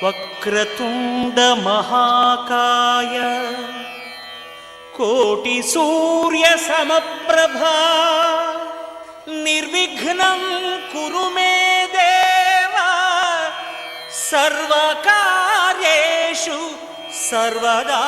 वक्रतुंड महाकाय कोटि सूर्य समप्रभा निर्विघ्नं कुरु मे देव सर्वकार्येषु सर्वदा।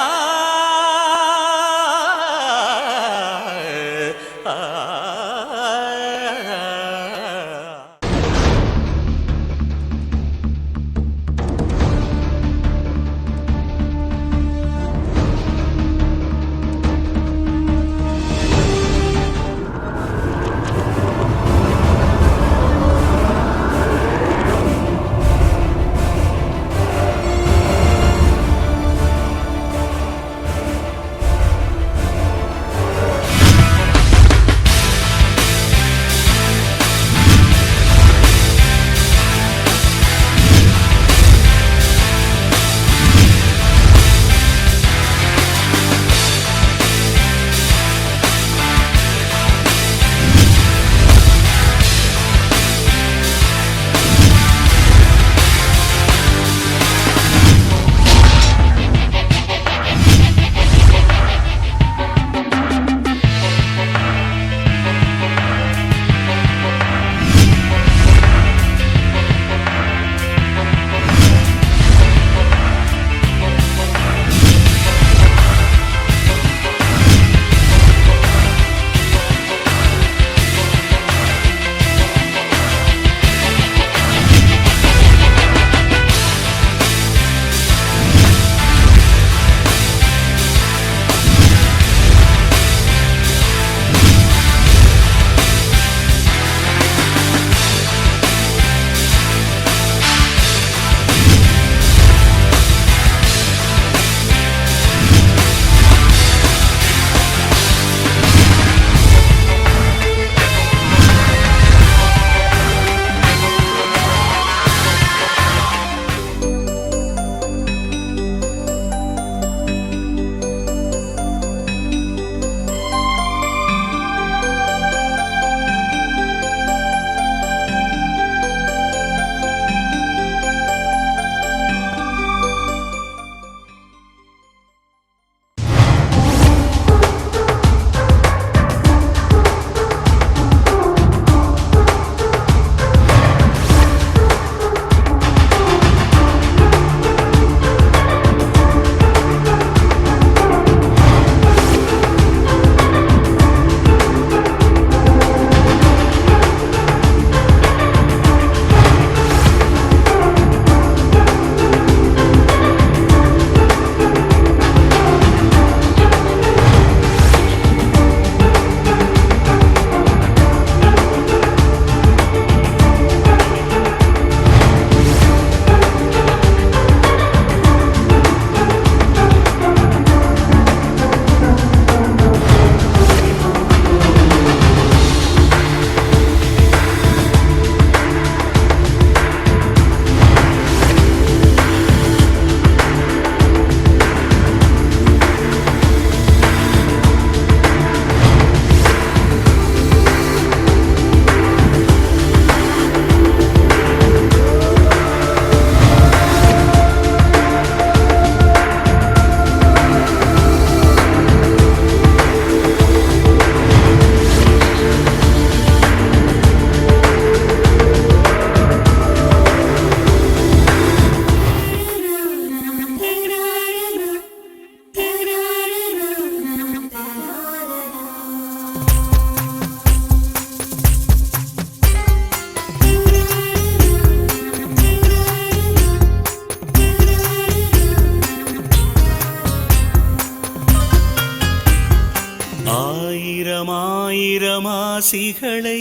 ஆசிகளை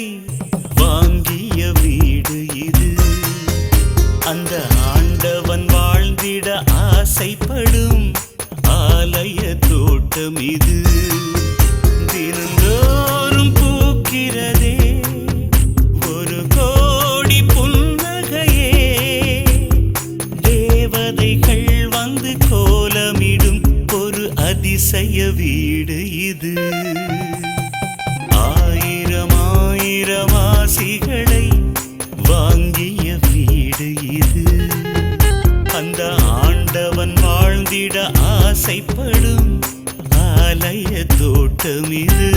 வாங்கிய வீடு இது. அந்த ஆண்டவன் வாழ்ந்திட ஆசைப்படும் ஆலய தோட்டம் இது. தினந்தோறும் பூக்கிறதே ஒரு கோடி புன்னகையே. தேவதைகள் வந்து கோலமிடும் ஒரு அதிசய வீடு இது. ஆசிகளை வாங்கிய வீடு இது. அந்த வாழ்ந்திட ஆசைப்படும் ஆலய தோட்டம் இது.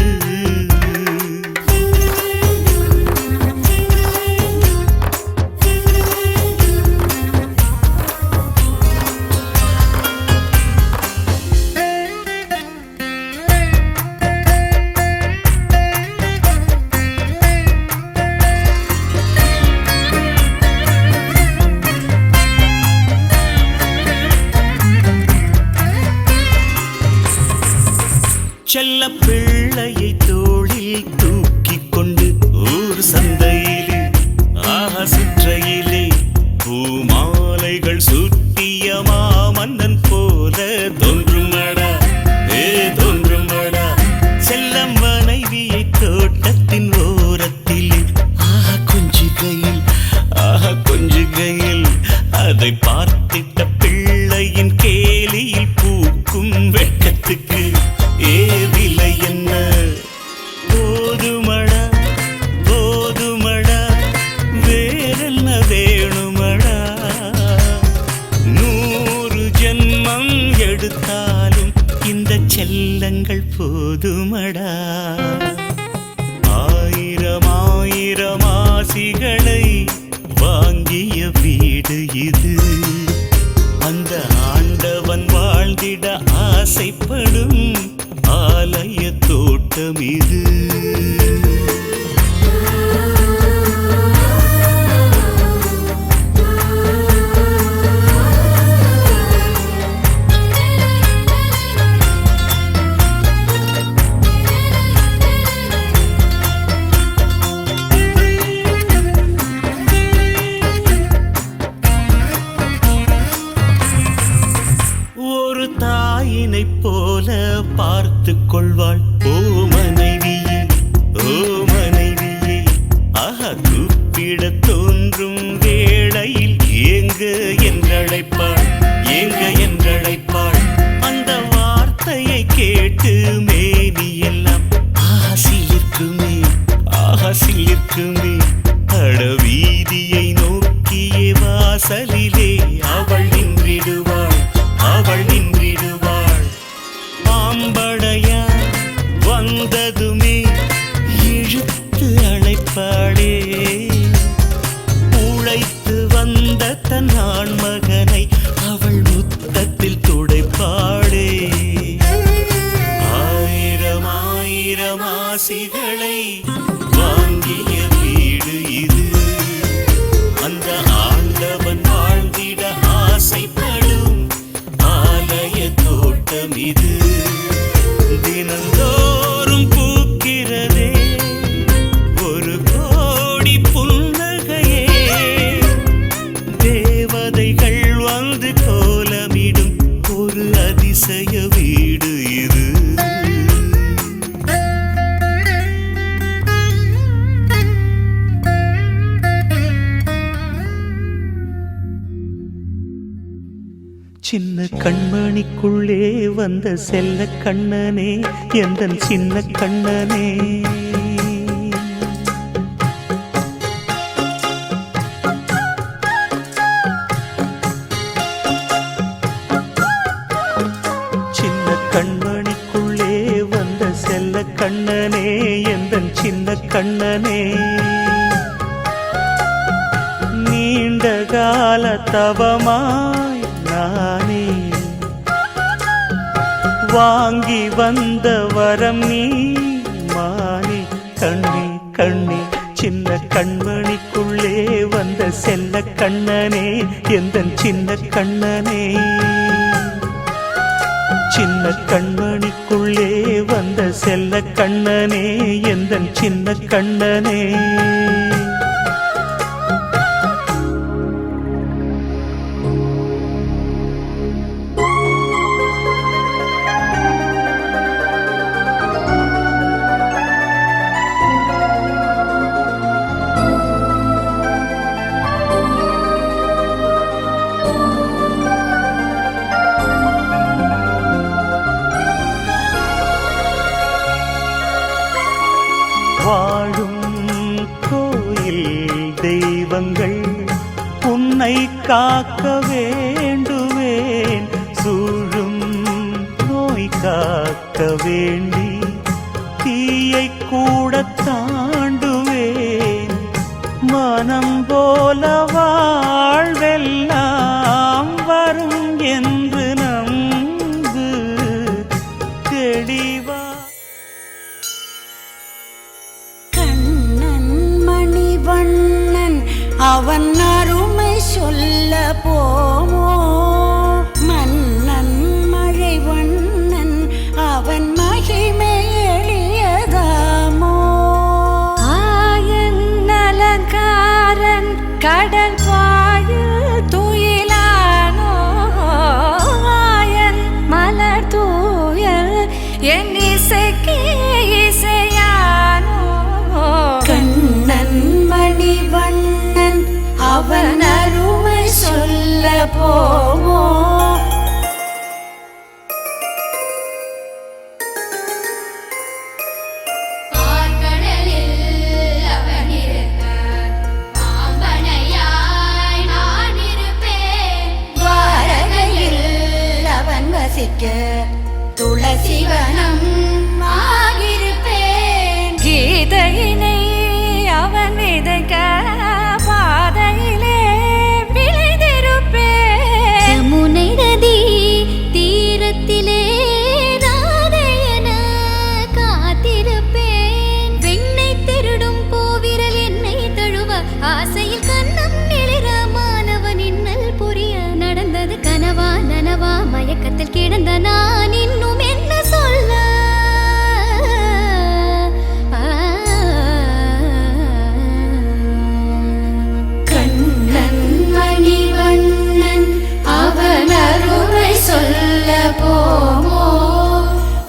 செல்ல பிள்ளையை தோளில் தூக்கிக் கொண்டு ஊர் சந்தையிலே சுற்றையிலே பூமாலைகள் சுட்டிய மாமன்னன் போல தோன்றுமடா தோன்றுமடா. செல்ல மனைவியை தோட்டத்தின் ஓரத்திலே கொஞ்சுகையில் அதை பார்த்திட்ட பிள்ளையின் கேலியில் பூக்கும் வெட்கத்துக்கு ஏவிலை என்ன? போதுமடா போதுமடா வேறென்ன வேணுமடா? 100 ஜென்மம் எடுத்தாலும் இந்த செல்லங்கள் போதுமடா. 1000 ஆசிகளை வாங்கிய வீடு இது. அந்த ஆண்டவன் வாழ்ந்திட ஆசைப்படும் ஆலய தோட்டம் இது. ஒரு தாயினை போல பார்த்து கொள்வாள் ஓ மனைவியே கூப்பிட தோன்றும் வேளையில் ஏங்க என்றழைப்பாள். அந்த வார்த்தையை கேட்டு மேனியெல்லாம் சிலிர்க்குமே. அடவீதியை நோக்கியே வாசலிலே அவள் நின்றிடுவாள். பாம்படையா வந்ததுமே இழுத்து அழைப்பாளே. உழைத்து வந்த தன் ஆண்மகனை அவள் முத்தத்தில் துடைப்பாளே. 1000 ஆசிகளை வாங்கிய வீடு இது. அந்த ஆண்டவன் வாழ்ந்திட ஆசைப்படும் ஆலய தோட்டம் இது. தினந்தோறும் பூக்கிறதே ஒரு கோடி புன்னகையே. தேவதைகள் வந்து கோலமிடும் ஒரு அதிசய வீடு இது. சின்ன கண்மணிக்குள்ளே வந்த செல்ல கண்ணனே எந்தன் சின்ன கண்ணனே. சின்ன கண்மணிக்குள்ளே வந்த செல்ல கண்ணனே எந்தன் சின்ன கண்ணனே. நீண்ட கால தவமாய் நானே வாங்கி வந்த வரம் நீ மானே. கண்ணே சின்ன கண்மணிக்குள்ளே வந்த செல்ல கண்ணனே எந்தன் சின்ன கண்ணனே. சின்ன கண்மணிக்குள்ளே வந்த செல்ல கண்ணனே எந்தன் சின்ன கண்ணனே. தெய்வங்கள் உன்னை காக்க வேண்டுவேன். சூழும் காக்க வேண்டி தீயை கூட தாண்டுவேன். மனம் போல வாழ்வெல்லாம் வரும் என்று நம்பு தெளிவா. கண்ணன் மணிவண்ணன் அவன் அருமை சொல்ல போமோ, மன்னன் மழைவண்ணன் அவன் மகிமை எளியதாமோ. ஆயன் அலங்காரன் கடல் வாயில் துயிலானோ, ஆயன் மலர் தூயல் என் இசைக்கு இசையானோ. கண்ணன் மணிவண்ணன் அவன் அருமை சொல்ல போமோ. துளசிவனம் ஆகிருப்பேன். கீதையினை அவன் விதைக்க பாதையிலே விளைந்திருப்பேன். முனை நதி தீரத்திலே ராதையன காத்திருப்பேன். வெண்ணை திருடும் போவிரல் என்னை தழுவ ஆசையில் கண்ணம் நிளிர மாணவன் இன்னல் புரிய நடந்தது கனவா நனவா மயக்கத்தில் கிடந்த நான் இன்னும் என்ன சொல்ல. கண்ணன் மணிவண்ணன் அவன் அருமை சொல்ல போமோ,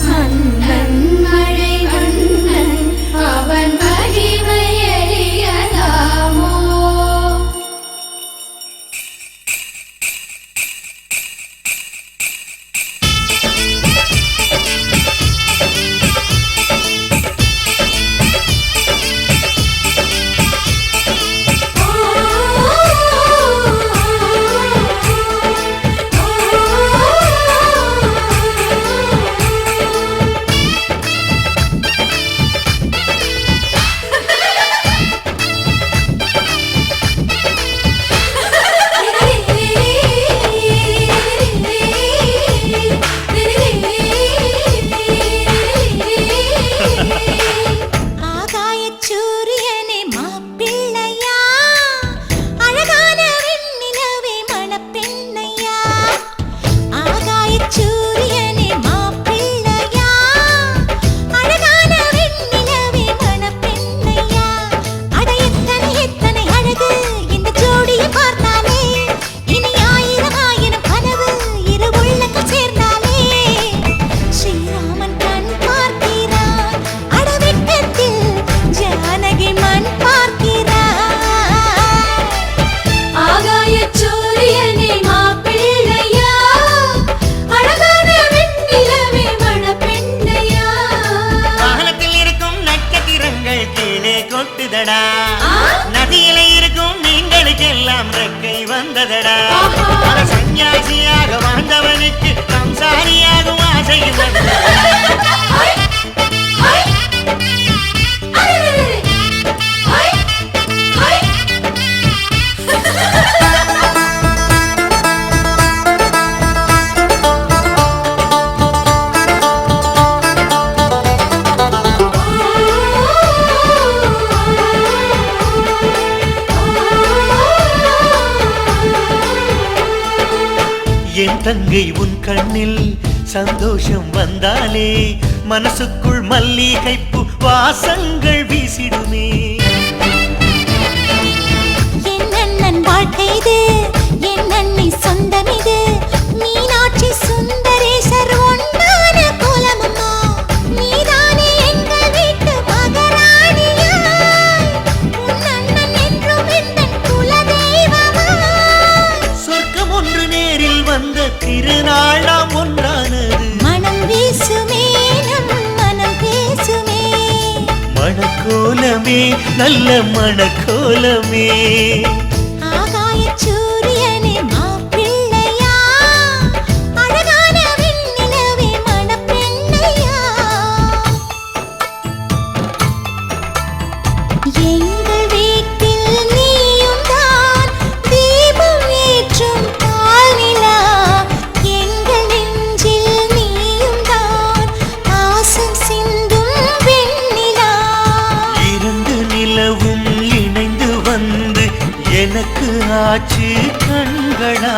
மன்னன் மழைவண்ணன் அவன் மகிமை எளியதாமோ. நதியில இருக்கும் மீன்களுக்கெல்லாம் ரெக்கை வந்ததடா. சன்னியாசியாக வாழ்ந்தவனுக்கு சம்சாரியாகும் ஆசை வந்ததடா. என் தங்கை உன் கண்ணில் சந்தோஷம் வந்தாலே மனசுக்குள் மல்லிகைப்பூ வாசங்கள் வீசிடுமே. என் அண்ணன் வாழ்க்கை இது, என் அன்னை சொந்தம் இது, மீனாட்சி சுந்தரேசர் ஒன்றான கோலமம்மா. நீதானே எங்கள் வீட்டு மகாராணியா, உன் அண்ணன் என்றும் எந்தன் குலதெய்வமா. சொர்க்கம் ஒன்று நேரில் வந்த திருநாள் நாம் ஒன்றானது. மனம் வீசுமே நம் மனம் பேசுமே, மணக்கோலமே நல்ல மணக்கோலமே. ஆகாயச் சூரியனே மாப்பிள்ளையா, அழகான விண்ணிலவே மணப்பெண்ணையா. ஆச்சு கண்களா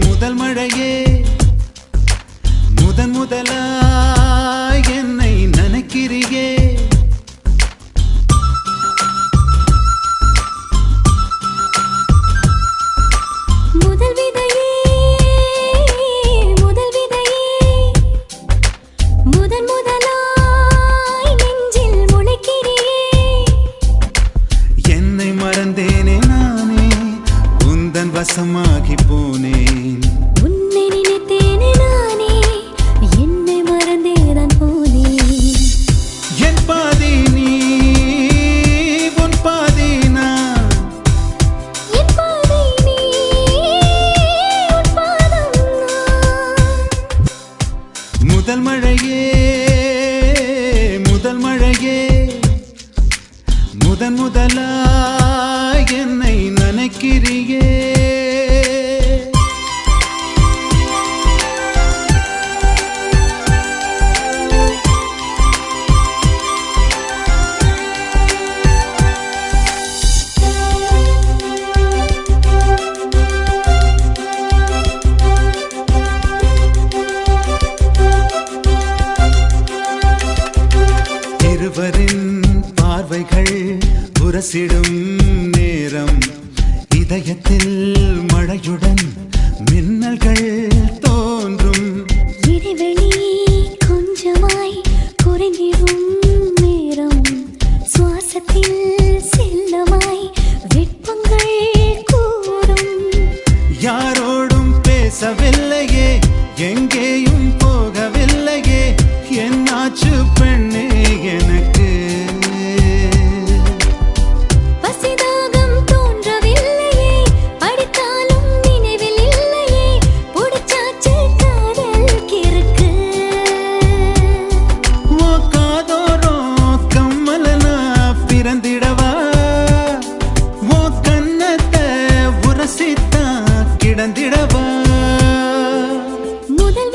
முதல் மழையே முதன் முதலாய் என்னை நினைக்கிறியே முதல் விதையே முதல் விதையே முதன் முதலாய் நெஞ்சில் முளைக்கிறியே என்னை மறந்தேனே நானே உந்தன் வசமாகி போனேன் உன்னை நினைத்தேனே நானே என்னை மறந்தேதான் போனேன் என் பாதி நீ உன் பாதி நான் என் பாதை நீ உன் பாதம் நான் முதல் மழையே முதல் மழையே முதன் முதலாய் என்னை நினைக்கிறியே இருவரின் பார்வைகள் உரசிடும் நேரம் இதயத்தில் மழையுடன் மின்னல்கள் தோன்றும் இடைவெளி கொஞ்சமாய் குறைந்திடும் நேரம் சுவாசத்தில் செல்லமாய் வெப்பங்கள் கூடும் யாரோடும் பேசவில்லையே எங்கேயும் போகவில்லையே என்னாச்சு பெண்ணே எனக்கு பசிதாகம் தோன்றவில்லையே படித்தாலும் நினைவில் இல்லையே புடிச்சாச்சு காதல் கிறுக்கு ஓ காதோரோ கம்மலனா பிறந்திடவா ஓ கண்ணத்தை உரசித்தா கிடந்திடவா முதல்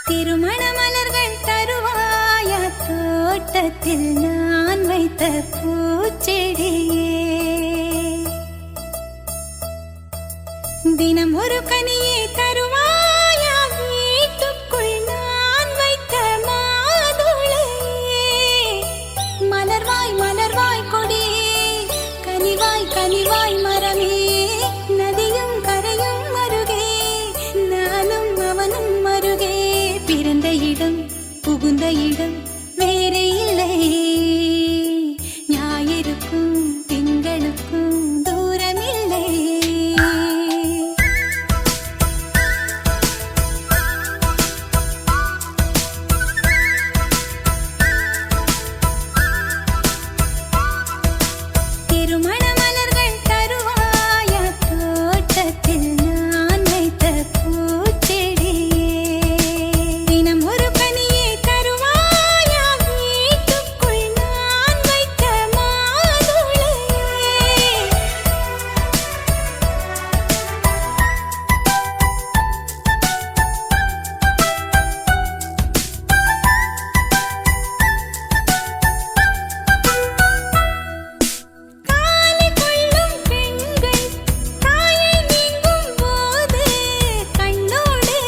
திருமண மலர்கள் தருவாயா தோட்டத்தில் நான் வைத்த பூச்செடியே தினம் ஒரு கனியை தருவாயா வீட்டுக்குள் நான் வைத்த மாதுளையே மலர்வாய் மலர்வாய் கொடியே கனிவாய் கனிவாய் மரமே நதியும் கரையும் மருகே நானும் அவனும் மருகே பிறந்த இடம் புகுந்த இடம் வேறு இல்லை ஞாயிறுக்கும் திங்களுக்கும் தூரமில்லை திருமண மலர்கள் தருவாயா தோட்டத்தில் நான் வைத்த பூச்செடியே தினம் ஒரு கனியை தருவாயா வீட்டுக்குள் நான் வைத்த மாதுளையே காலை கொள்ளும் பெண்கள் தாயை நீங்கும் போது கண்ணோடு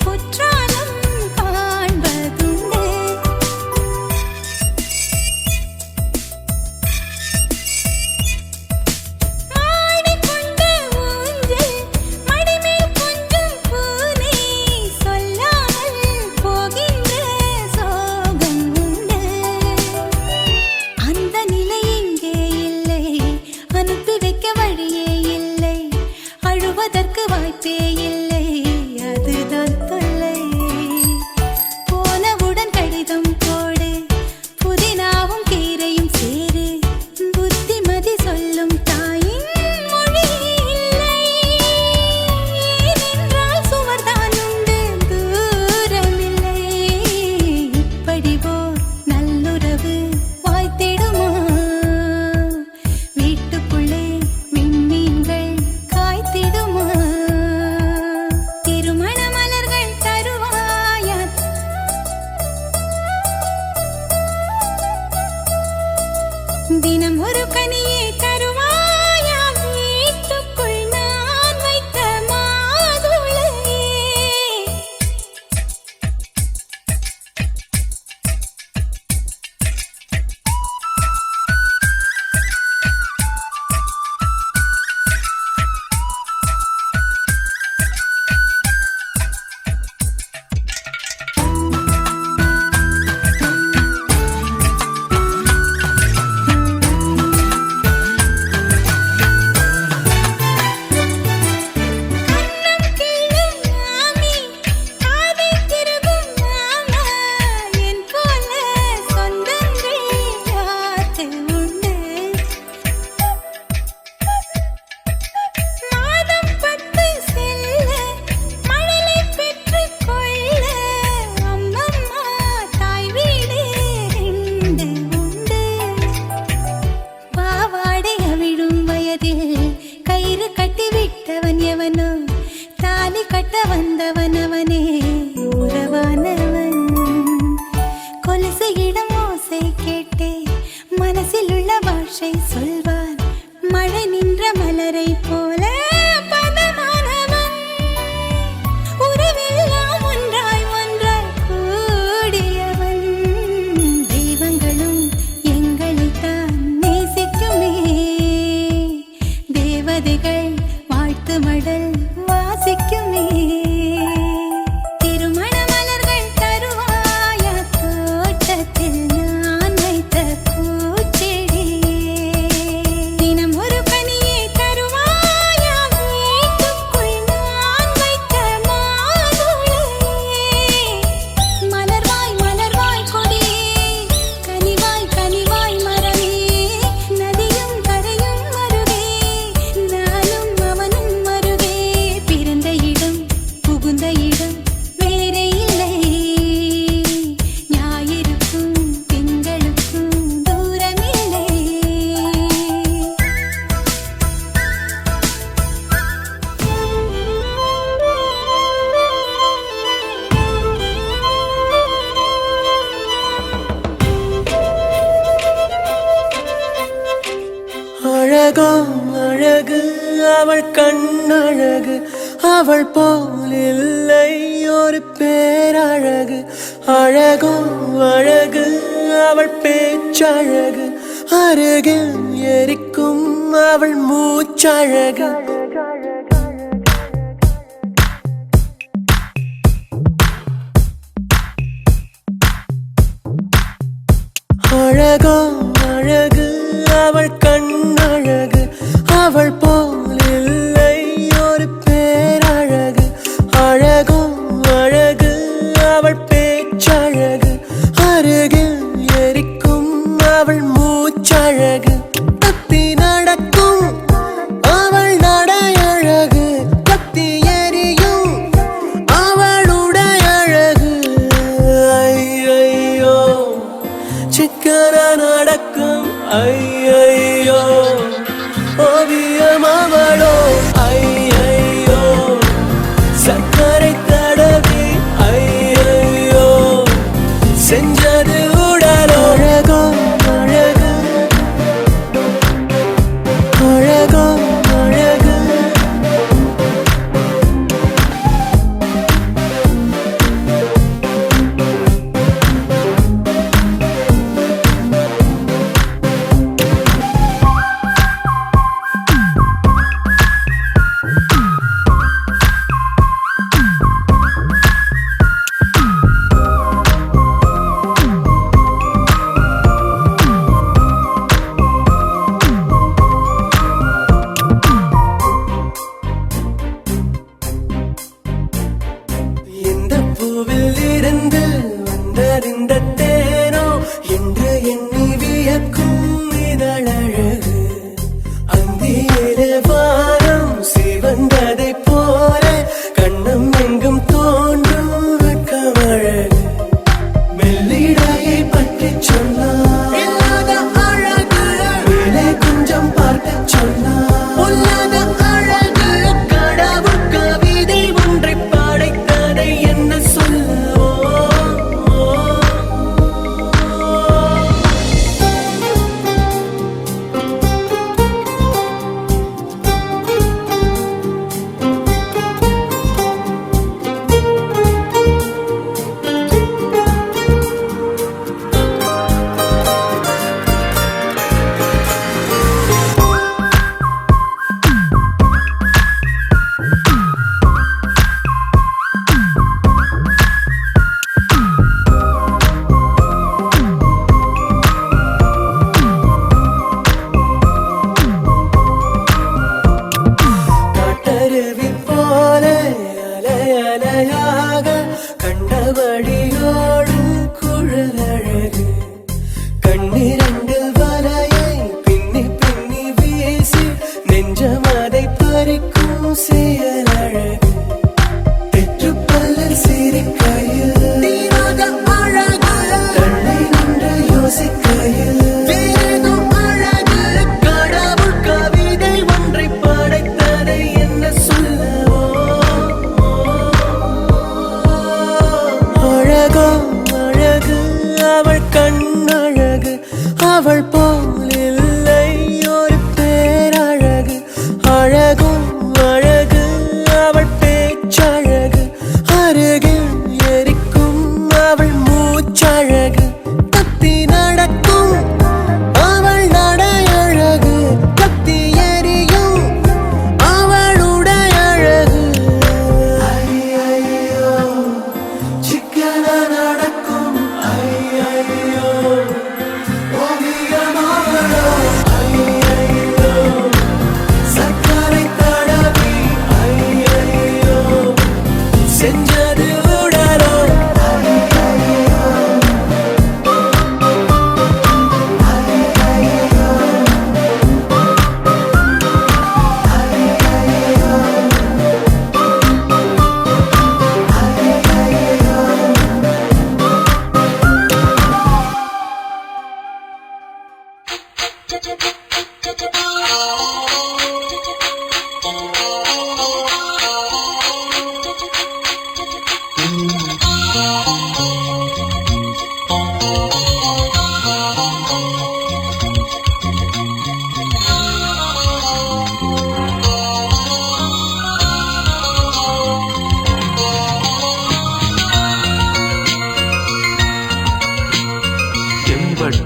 குற்றாலம் காண்பதுண்டு மாடிக்கொண்ட ஊஞ்சல் மடிமேல் கொஞ்சம் பூனை சொல்லாமல் போகின்ற சோகம் உண்டு அந்த நிலை இங்கே இல்லை அனுப்பி வைக்க வழியே இல்லை அழுவதற்கு வாய்ப்பே இல்லை அதுதான் தொல்லை போனவுடன் கடிதம் போடு புதினாவும் கீரையும் சேரு புத்திமதி சொல்லும் தாயின் மொழி இல்லை ஏனென்றால் சுவர்தான் உண்டு தூரமில்லை இப்படி போர் நல்லுறவு வாய்த்திடுமா வீட்டுக்குள்ளே விண்மீன்கள் காய்த்திடுமா திருமண மலர்கள் தருவாயா தினம் ஒரு கனியை தருவாயா வீட்டுக்குள் நான் வைத்த மாதுளையே கண்ணம் கிள்ளும் மாமி காதை திருகும் மாமா என் போல சொந்தங்கள் யாருக்கு உண்டு மாதம் 10 செல்ல மழலை பெற்றுக் கொள்ள அம்மம்மா தாய் வீடு 2 உண்டு பாவாடை அவிழும் வயதில் கயிறு கட்டி விட்டவன் எவனோ தாலி கட்ட வந்தவன் அவனே உறவானவன் கொலுசு இடம் ஓசை கேட்டே மனசில் உள்ள பாஷை சொல்வான் மழை நின்ற மலரை போல பதமானவன் உறவெல்லாம் ஒன்றாய் ஒன்றாய் கூடியவன் தெய்வங்களும் எங்களைத்தான் நேசிக்குமே தேவதைகள் வாழ்த்து மடல் வாசிக்குமே திருமண மலர்கள் தருவாயா தோட்டத்தில் நான் வைத்த பூச்செடியே தினம் ஒரு கனியை தருவாயா கண்ணழகு அவள் போல் இல்லை ஒரு பேரழகு அழகோ அழகு அவள் பேச்சழகு அருகில் எரிக்கும் அவள் மூச்சழகு அழகோ அழகு அவள் கண்ணழகு அவள் போல் இல்லை ஒரு பேரழகு அழகோ அழகு அவள் பேச்சழகு அருகில் எரிக்கும் அவள் மூச்சழகு தத்தி நடக்கும் அவள் நடையழகு தத்தி எரியும் அவளுடைய அழகு ஐயோ சிக்கன நடக்கும் ஐயோ ஓவியம் அவளோ ஐயோ சக்கரை தடவி ஐயோ செஞ்சது உடலோ அழகோ அழகு அழகோ அழகு இந்த பூவில் இருந்து வந்தறிந்த தேனோ என்று எண்ணி வியக்கும் இதழழகு அந்தியிலே வானம் சிவந்ததை போல கண்ணம் எங்கும் தோன்றும் வெட்கமழகு மெல்லிடையை பற்றி சொன்னார் இல்லாத அழகு மேலே கொஞ்சம் பார்க்க சொன்னார் பொல்லாத அழகு கடவுள் கவிதை ஒன்றை படைத்ததை என்ன சொல்லுவோ காட்டருவி போல அலை அலையாக கண்டபடியோடும் குழலழகு கண்ணிரண்டில் வலையை பின்னி பின்னி வீசி நெஞ்சமதை பறிக்கும் செயலழகு தெற்றுப்பல்லில் சிரிக்கையில் தீராத அழகு கண்ணை நின்று யோசிக்கையில் வேறேதும் அழகு கடவுள் கவிதை ஒன்றை படைத்ததை என்ன சொல்லுவோ அழகோ அழகு அவள் கண்ணழகு அவள் போல் இல்லை ஒரு பேரழகு அழகோ அழகு அவள் பேச்சழகு அருகில் எரிக்கும் அவள் மூச்சழகு தத்தி நடக்கும் அவள் நடையழகு தத்தி எரியும் அவளுடைய அழகு ஐயோ சிக்கன நடக்கும் ஐயோ ஓவியம் அவளோ ஐயோ சக்கரை தடவி ஐயோ செஞ்சது உடலோ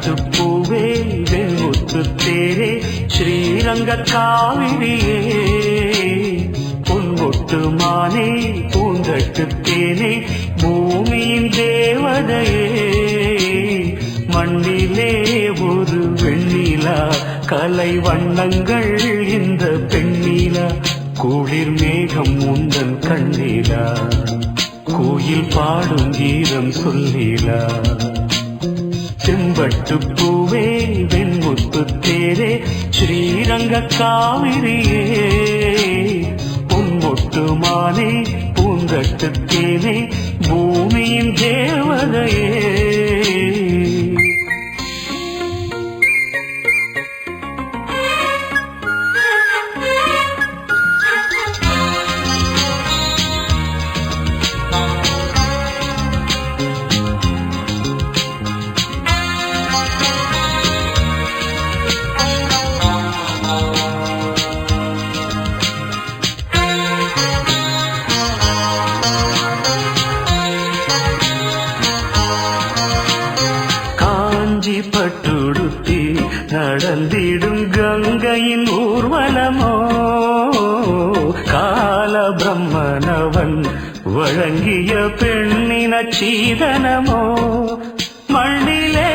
செம்பட்டு பூவே வெண்முத்து தேரே ஸ்ரீரங்க காவிரியே பொன்மொட்டு மானே பூந்தட்டு தேனே பூமியின் தேவதையே மண்ணிலே ஒரு வெண்ணிலா கலை வண்ணங்கள் இந்த பெண்ணிலா குளிர் மேகம் உந்தன் கண்ணீலா கோயில் பாடும் கீதம் சொல்லீலா செம்பட்டு பூவே வெண்முத்து தேரே ஸ்ரீரங்க காவிரியே பொன்மொட்டு மானே பூந்தட்டு தேனே பூமியின் தேவதையே பட்டுடுத்தி நடந்திடும் கங்கையின் ஊர்வலமோ கால பிரம்மனவன் வழங்கிய பெண்ணின சீதனமோ மண்ணிலே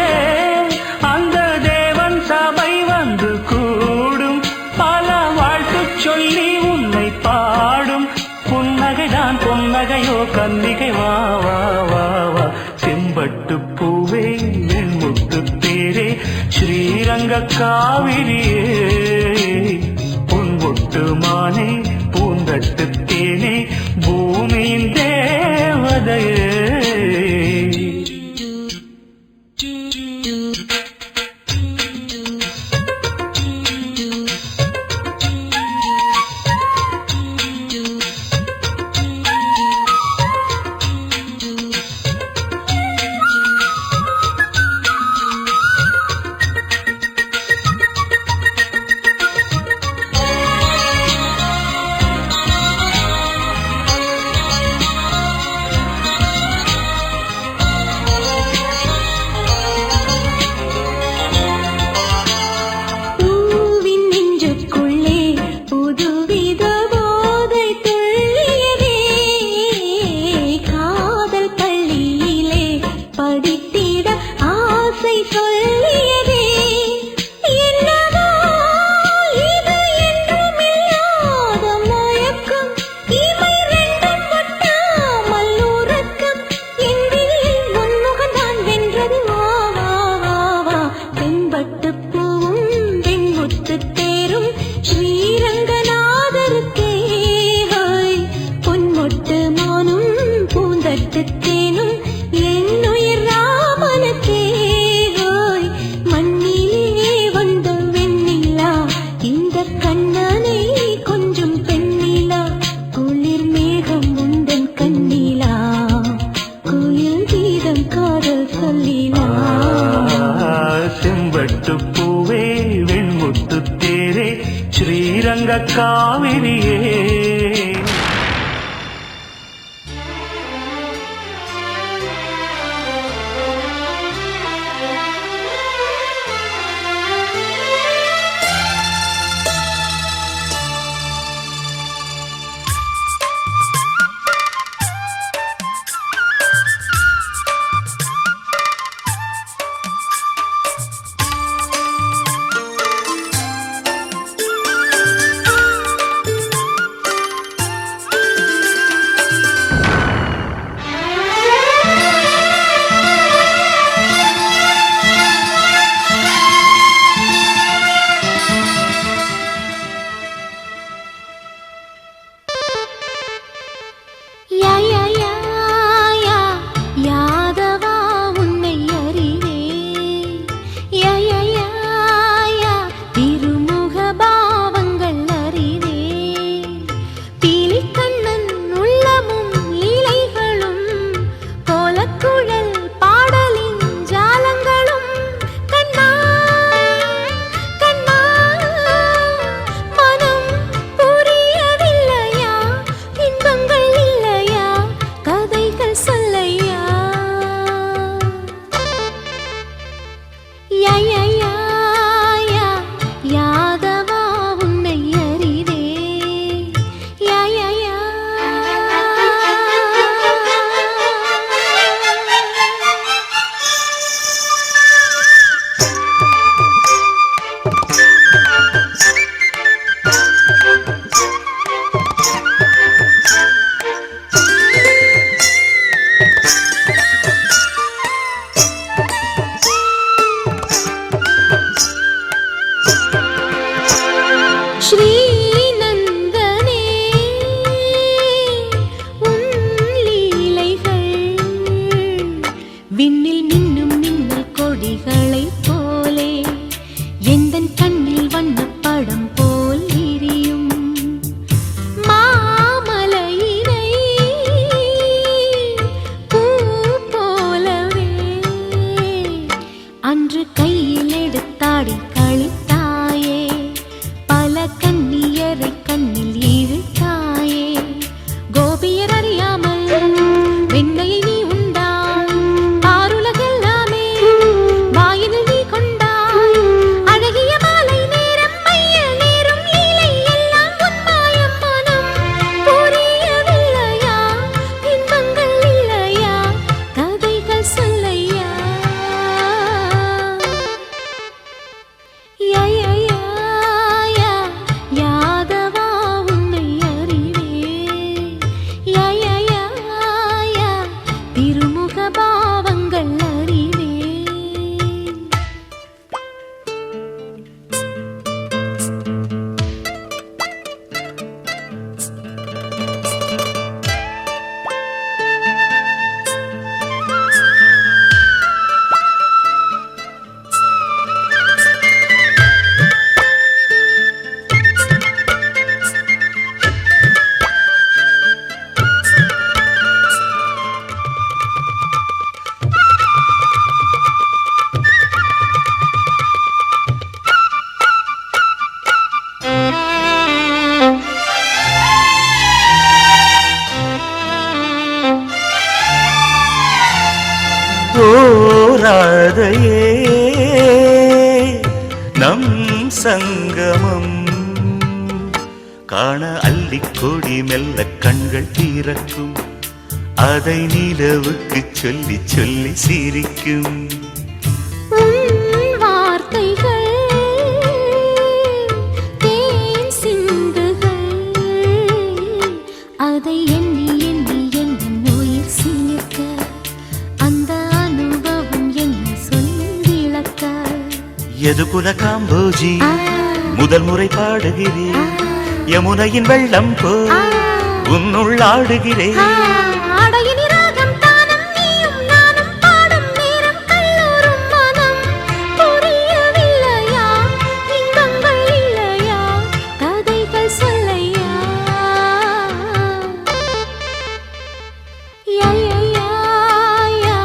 அந்த தேவன் சபை வந்து கூடும் பல வாழ்த்து சொல்லி உன்னை பாடும் புன்னகைதான் பொன்னகையோ கன்னிகை வா வா வா வா செம்பட்டு பூவே வெண்முத்து தேரே ஸ்ரீரங்க காவிரியே பொன்மொட்டு மானே பூந்தட்டு தேனே பூமியின் தேவதையே செம்பட்டு பூவே வெண்முத்து தேரே ஸ்ரீரங்க காவிரியே ஸ்ரீநந்தனே உன் லீலைகள் விண்ணில் மின்னும் மின்னல் கொடிகளைப் போலே எந்தன் கண்ணில் வண்ணப்படம் போல் விரியும் மாமலையினை பூ போலவே அன்று கையில் எடுத்தாடி களித்தாயே பல கண்ணியரை கண்ணில் இழுத்தாயே கோபியர் அறியாமல் வெண்ணையை நீ உண்டாய் பாருலகெல்லாமே வாயினில் நீ கொண்டாய் அழகிய மாலை நேரம் மையல் நேரும் லீலை எல்லாம் உன் மாயம் மனம் புரியவில்லையா இன்பங்கள் இல்லையா கதைகள் சொல்லையா யா யா யா யா யாதவா உன்னை அறிவே யா யா யா யா திருமுக பாவங்கள் அறிவே ஓராதையே நம் சங்கமம் காண அள்ளிக்கொடி மெல்ல கண்கள் திறக்கும் அதை நிலவுக்கு சொல்லி சொல்லி சிரிக்கும் உன் வார்த்தைகள் தேன் சிந்துகள் அதை எண்ணி எண்ணி என் உயிர் சீர்க்க அந்த அனுபவம் என்ன சொல்லி விளக்க எது குல காம்போஜி முதல் முறை பாடுகிறேன் யமுனையின் வெள்ளம் போ உன்னுள் ஆடுகிறேன் ஆடையின் ராகம் தானம் நீயும் நானும் பாடும் நேரம் கல்லூரும் மனம் புரியவில்லையா இன்பங்கள் இல்லையா கதைகள் சொல்லையா யா யா யா யா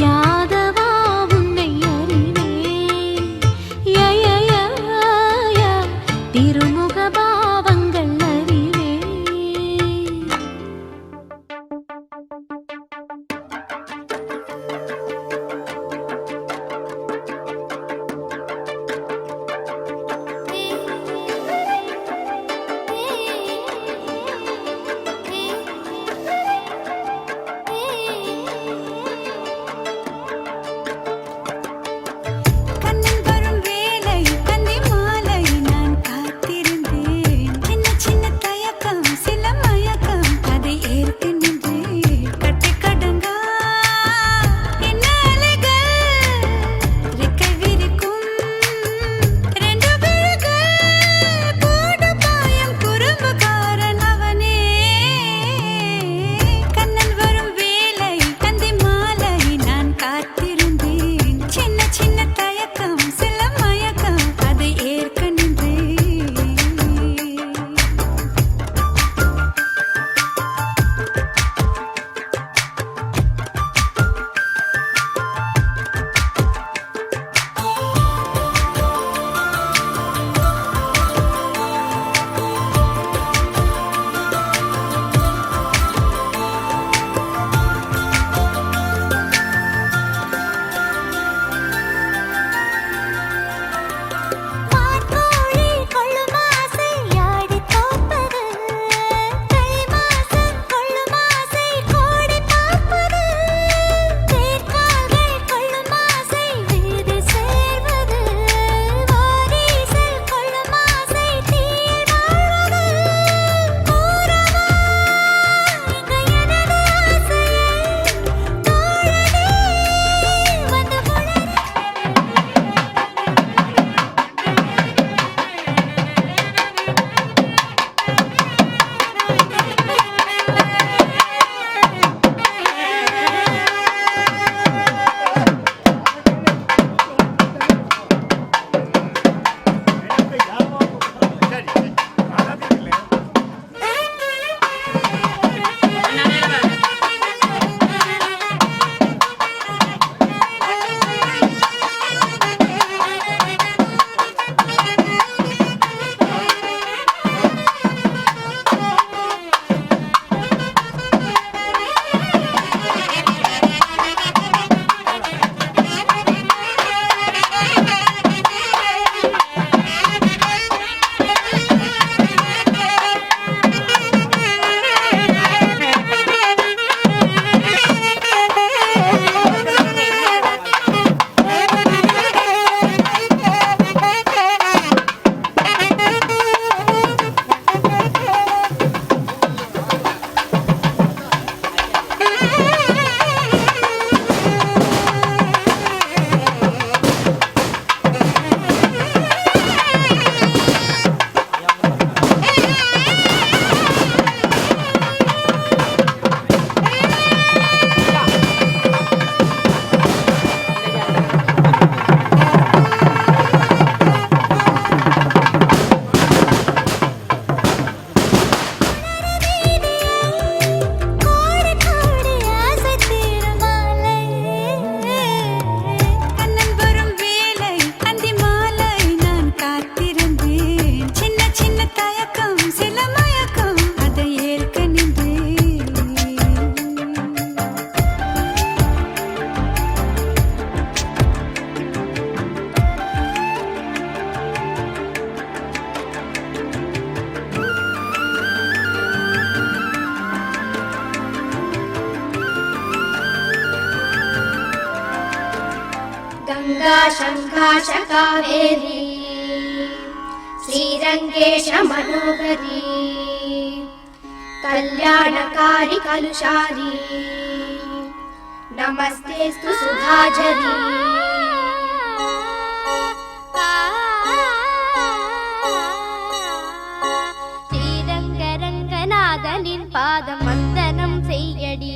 யாதவா உன்னை அறிவே யா யா யா யா திருமுக பாவங்கள் அறிவே गङ्गा शङ्काश कावेरी श्रीरङ्गेश मनोहरी कल्याणकारी कलुषारी नमस्तेस्तु सुधाझरी ஸ்ரீரங்கரங்கநாதனின் பாதம் வந்தனம் செய்யடி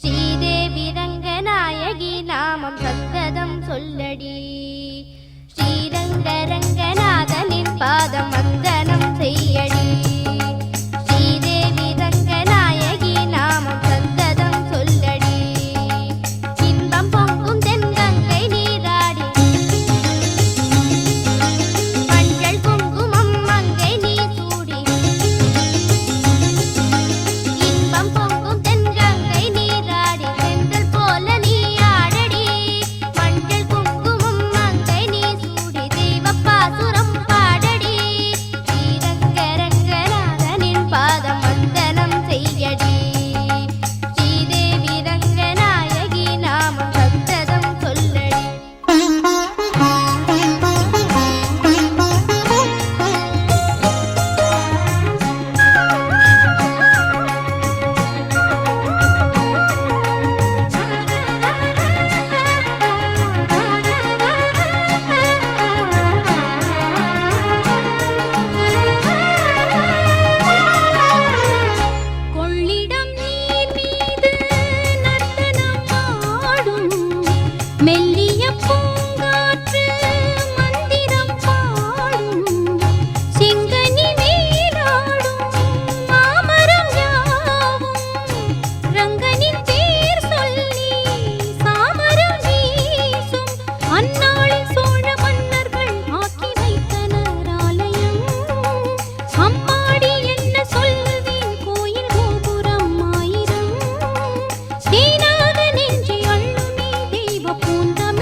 ஸ்ரீதேவி ரங்கநாயகி நாமம் சந்ததம் சொல்லடி ஸ்ரீரங்கரங்கநாதனின் பாதம் வந்தனம் செய்யடி ஸ்ரீதேவி ரங்கநாயகி நாமம் சந்ததம் சொல்லடி இன்பம் பொங்கும் தென்கங்கை நீராடி மஞ்சள் குங்குமம் மங்கை நீ சூடி இன்பம் பொங்கும் தென்கங்கை நீராடி செந்தல் போல நீ ஆடடி மஞ்சள் குங்குமம் மங்கை நீ சூடி தெய்வப்பாசுரம் பாடடி ஸ்ரீரங்கரங்கநாதனின் பாதம் வந்தனம் செய்யடி ஸ்ரீதேவி ரங்கநாயகி நாமம் சந்ததம் சொல்லடி கொள்ளிடம் நீர் மீது நர்த்தனம் ஆடும் மெல்லிய பூங்காற்று மந்திரம் பாடும் செங்கனி மேலாடும் மாமரம் யாவும் ரங்கனின் பேர் சொல்லி சாமரம் வீசும் அந்நாளில் சோழ மன்னர்கள் ஆக்கி வைத்தனர் ஆலயம் அம்மாடி என்ன சொல்வேன் கோயில் கோபுரம் ஆயிரம் தேனாக நெஞ்சி அள்ளுமே தெய்வ பூந்தமிழ்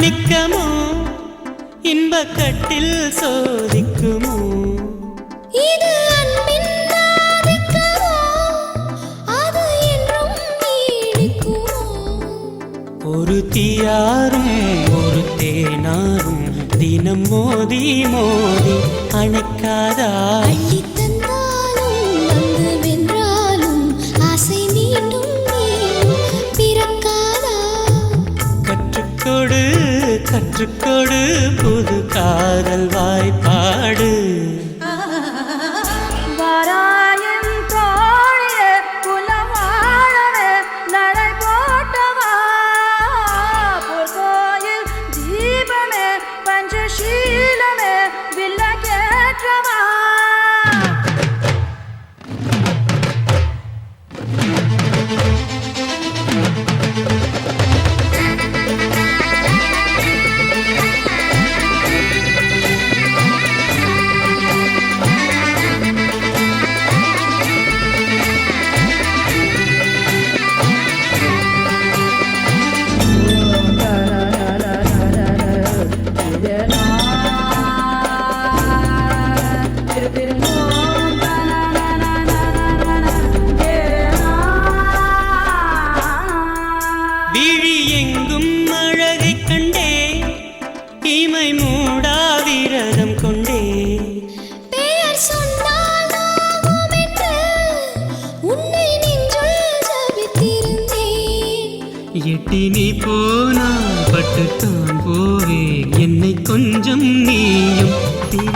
மாணிக்கமோ இன்பக்கட்டில் சோதிக்குமோ இது அன்பின் ஆதிக்கமோ அது என்றும் நீடிக்குமோ ஒரு தீயாரும் ஒரு தேனாரும் தினம் மோதி மோதி அணைக்காதா அள்ளித் தந்தாலும் வந்து வென்றாலும் ஆசை மீண்டும் மீண்டும் பிறக்காதா கற்றுக்கொடு கற்றுக்கொடு புது காதல் வாய்ப்பாடு வாராயின் தோழியே குலவாழவே நடை போட்டவா பொற்கோயில் தீபமே பஞ்சசீலமே வில்லகேற்றவா விழி எங்கும் அழகை கண்டே இமை மூடா விரதம் கொண்டே பெயர் சொன்னால் நாமும் என்று உன்னை நெஞ்சுள் ஜபித்திருந்தேன் எட்டி நீ போனா பட்டுத்தான் போவே என்னை கொஞ்சம் நீயும் பிரி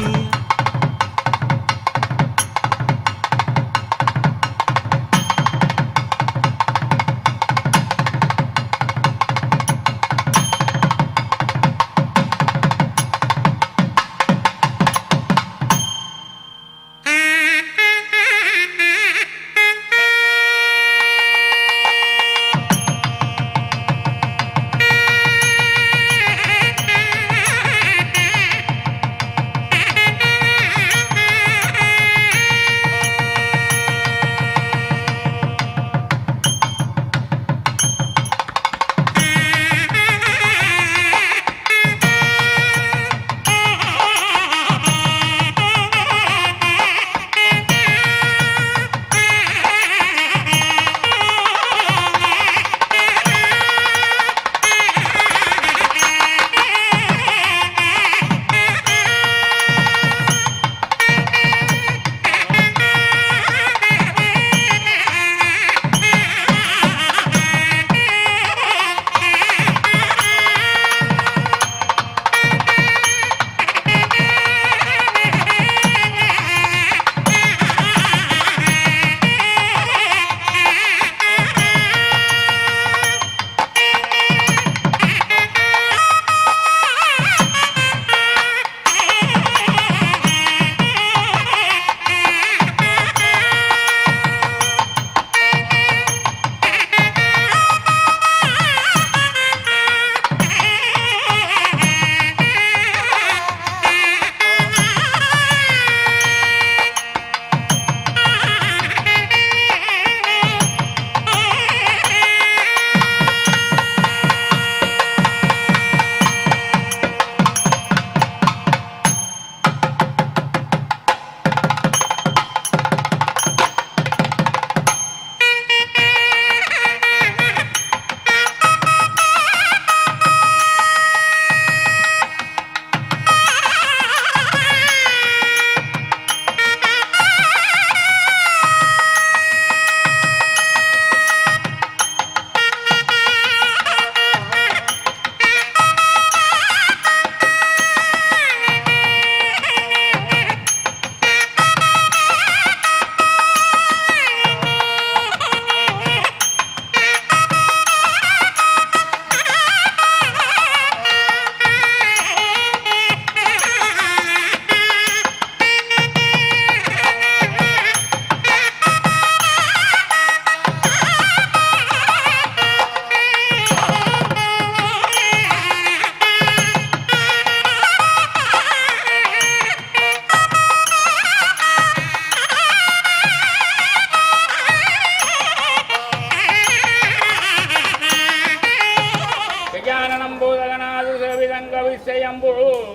ரங்க விசயம்பு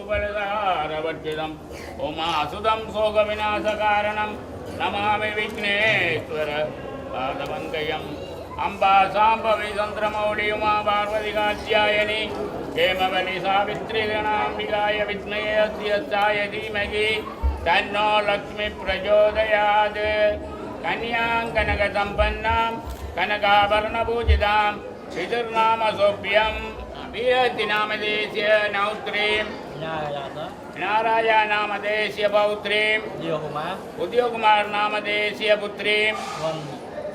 பலதாரவர்ஜிதம் உமாசுதம் சோக விநாச காரணம் நமாமி விக்னேஸ்வர பாதமங்கயம் அம்பா சாம்பவி சந்திரமௌலி உமா பார்வதி காத்யாயனி ஹேமவலி சாவித்ரி கணாம்பிகாய வித்மயே அஸ்ய தீமகி தன்னோ லக்ஷ்மி பிரச்சோதயாத் கன்யாம் கனக சம்பன்னாம் கனகாபரண பூஜிதாம் பிதுர்நாம சோபியம் வீரத்தி நாமதேசிய நௌத்ரீம் நாராயா நாமதேசிய பௌத்ரீம் உதயகுமார் நாமதேசிய புத்ரீம்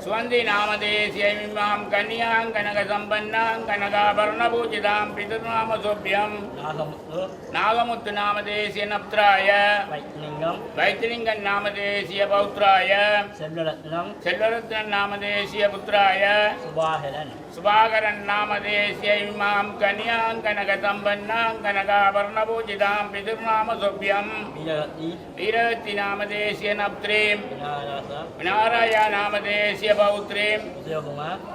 சுவந்தி நாமதேசியம் கன்யாம் கனக சம்பன்னாம் கனகாபரண பூஜிதாம் பிதுர்நாம சோபியம் நாகமுத்து நாமதேசிய நப்திராய வைத்திலிங்கன் நாமதேசிய பௌத்ராய செல்வரத்னன் நாமதேசிய புத்ராய சுபாகரன் நாமதேசிய இமாம் கன்யாம் கனக சம்பன்னாம் கனகாபரண பூஜிதாம் பிதுர்நாம சோபியம் வீரவத்தி நாமதேசிய நப்திரீம் நாராயா நாமதேசிய பௌத்ரீம்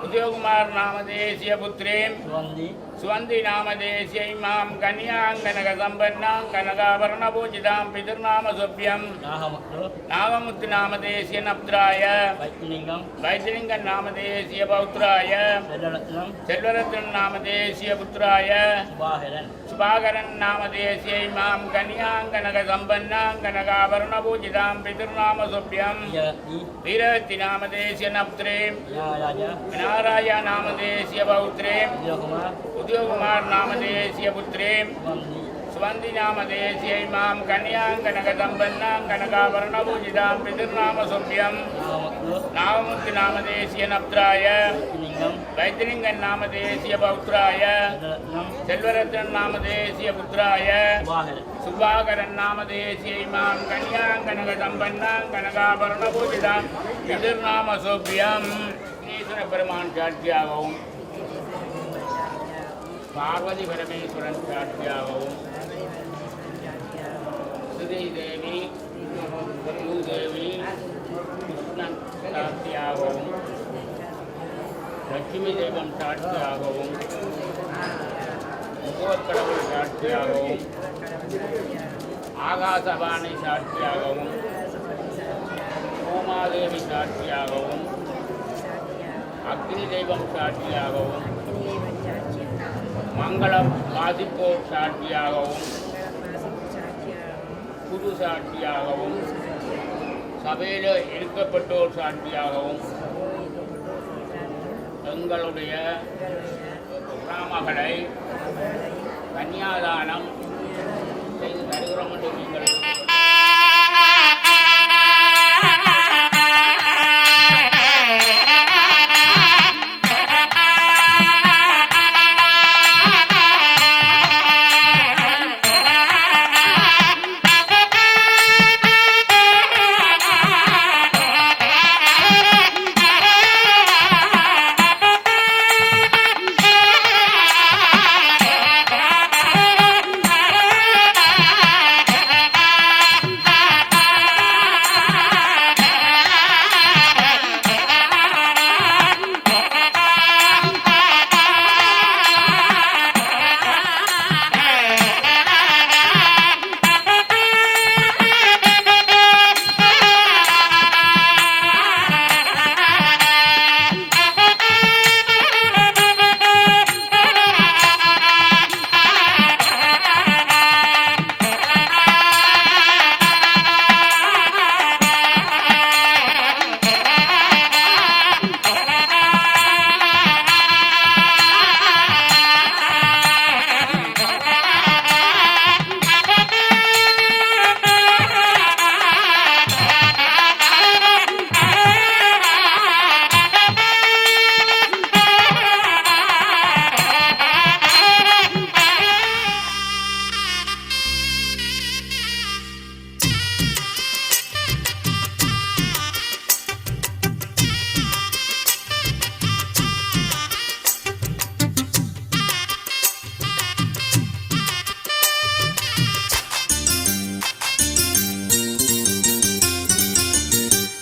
உதயகுமார் நாமதேசிய புத்ரீம் சுவந்தி நாமதேசிய இமாம் கன்யாம் கனக சம்பன்னாம் கனகாபரண பூஜிதாம் பிதுர்நாம சோபியம் நாகமுத்து நாமதேசிய நப்திராய வைத்திலிங்கன் நாமதேசிய பௌத்ராய செல்வரத்னன் நாமதேசிய புத்ராய சுபாகரன் நாமதேசிய இமாம் கன்யாம் கனக சம்பன்னாம் கனகாபரண பூஜிதாம் பிதுர்நாம சோபியம் வீரவத்தி நாமதேசிய நப்திரீம் நாராயா நாமதேசிய பௌத்ரீம் உதயகுமார் நாமதேசிய புத்ரீம் சுவந்தி நாமதேசிய இமாம் கன்யாம் கனக சம்பன்னாம் கனகாபரண பூஜிதாம் பிதுர்நாம சோபியம் நாகமுத்து நாமதேசிய நப்திராய வைத்திலிங்கன் நாமதேசிய பௌத்ராய செல்வரத்னன் நாமதேசிய புத்ராய சுபாகரன் நாமதேசிய இமாம் கன்யாம் கனக சம்பன்னாம் கனகாபரண பூஜிதாம் பிதுர்நாம சோபியம் ஈஸ்வர பெருமான் சாட்சியாகவும் பார்வதி பரமேஸ்வரன் சாட்சியாகவும் ஸ்ரீதேவி பூதேவி கிருஷ்ணன் சாட்சியாகவும் லட்சுமி தெய்வம் சாட்சியாகவும் முகக்கடவுள் சாட்சியாகவும் ஆகாசபாணி சாட்சியாகவும் பூமாதேவி சாட்சியாகவும் அக்னி தெய்வம் சாட்சியாகவும் மங்களம் வாசிப்போர் சாட்சியாகவும் புது சாட்சியாகவும் சபையில் இருக்கப்பட்டோர் சாட்சியாகவும் எங்களுடைய மகளை கன்னியாதானம் செய்து தருகிறோம் என்று நீங்கள்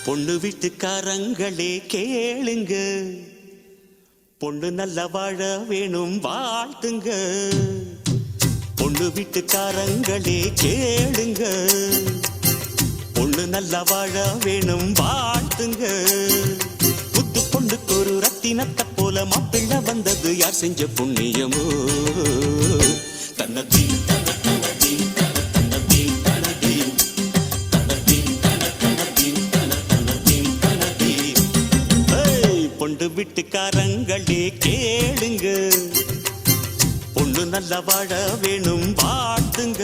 பொண்ணு வீட்டுக்காரங்களே கேளுங்க, பொண்ணு நல்ல வாழ வேணும் வாழ்த்துங்க. பொண்ணு பொண்ணு வீட்டுக்காரங்களே கேளுங்க, பொண்ணு நல்லா வாழ வேணும் வாழ்த்துங்க. புத்து பொண்ணுக்கு ஒரு ரத்தினத்தை போல மாப்பிள்ளை வந்தது யார் செஞ்ச புண்ணியமோ. தன்னதீன் தன தன்னதீன் தன தன்னதீன் தனதீன் தன்னதீன் தன தன்னதீன் தன தன்னதீன் தனதீன். பொண்ணு வீட்டுக்காரங்களே கேளுங்க, பொண்ணு நல்லா வாழ வேணும் வாழ்த்துங்க.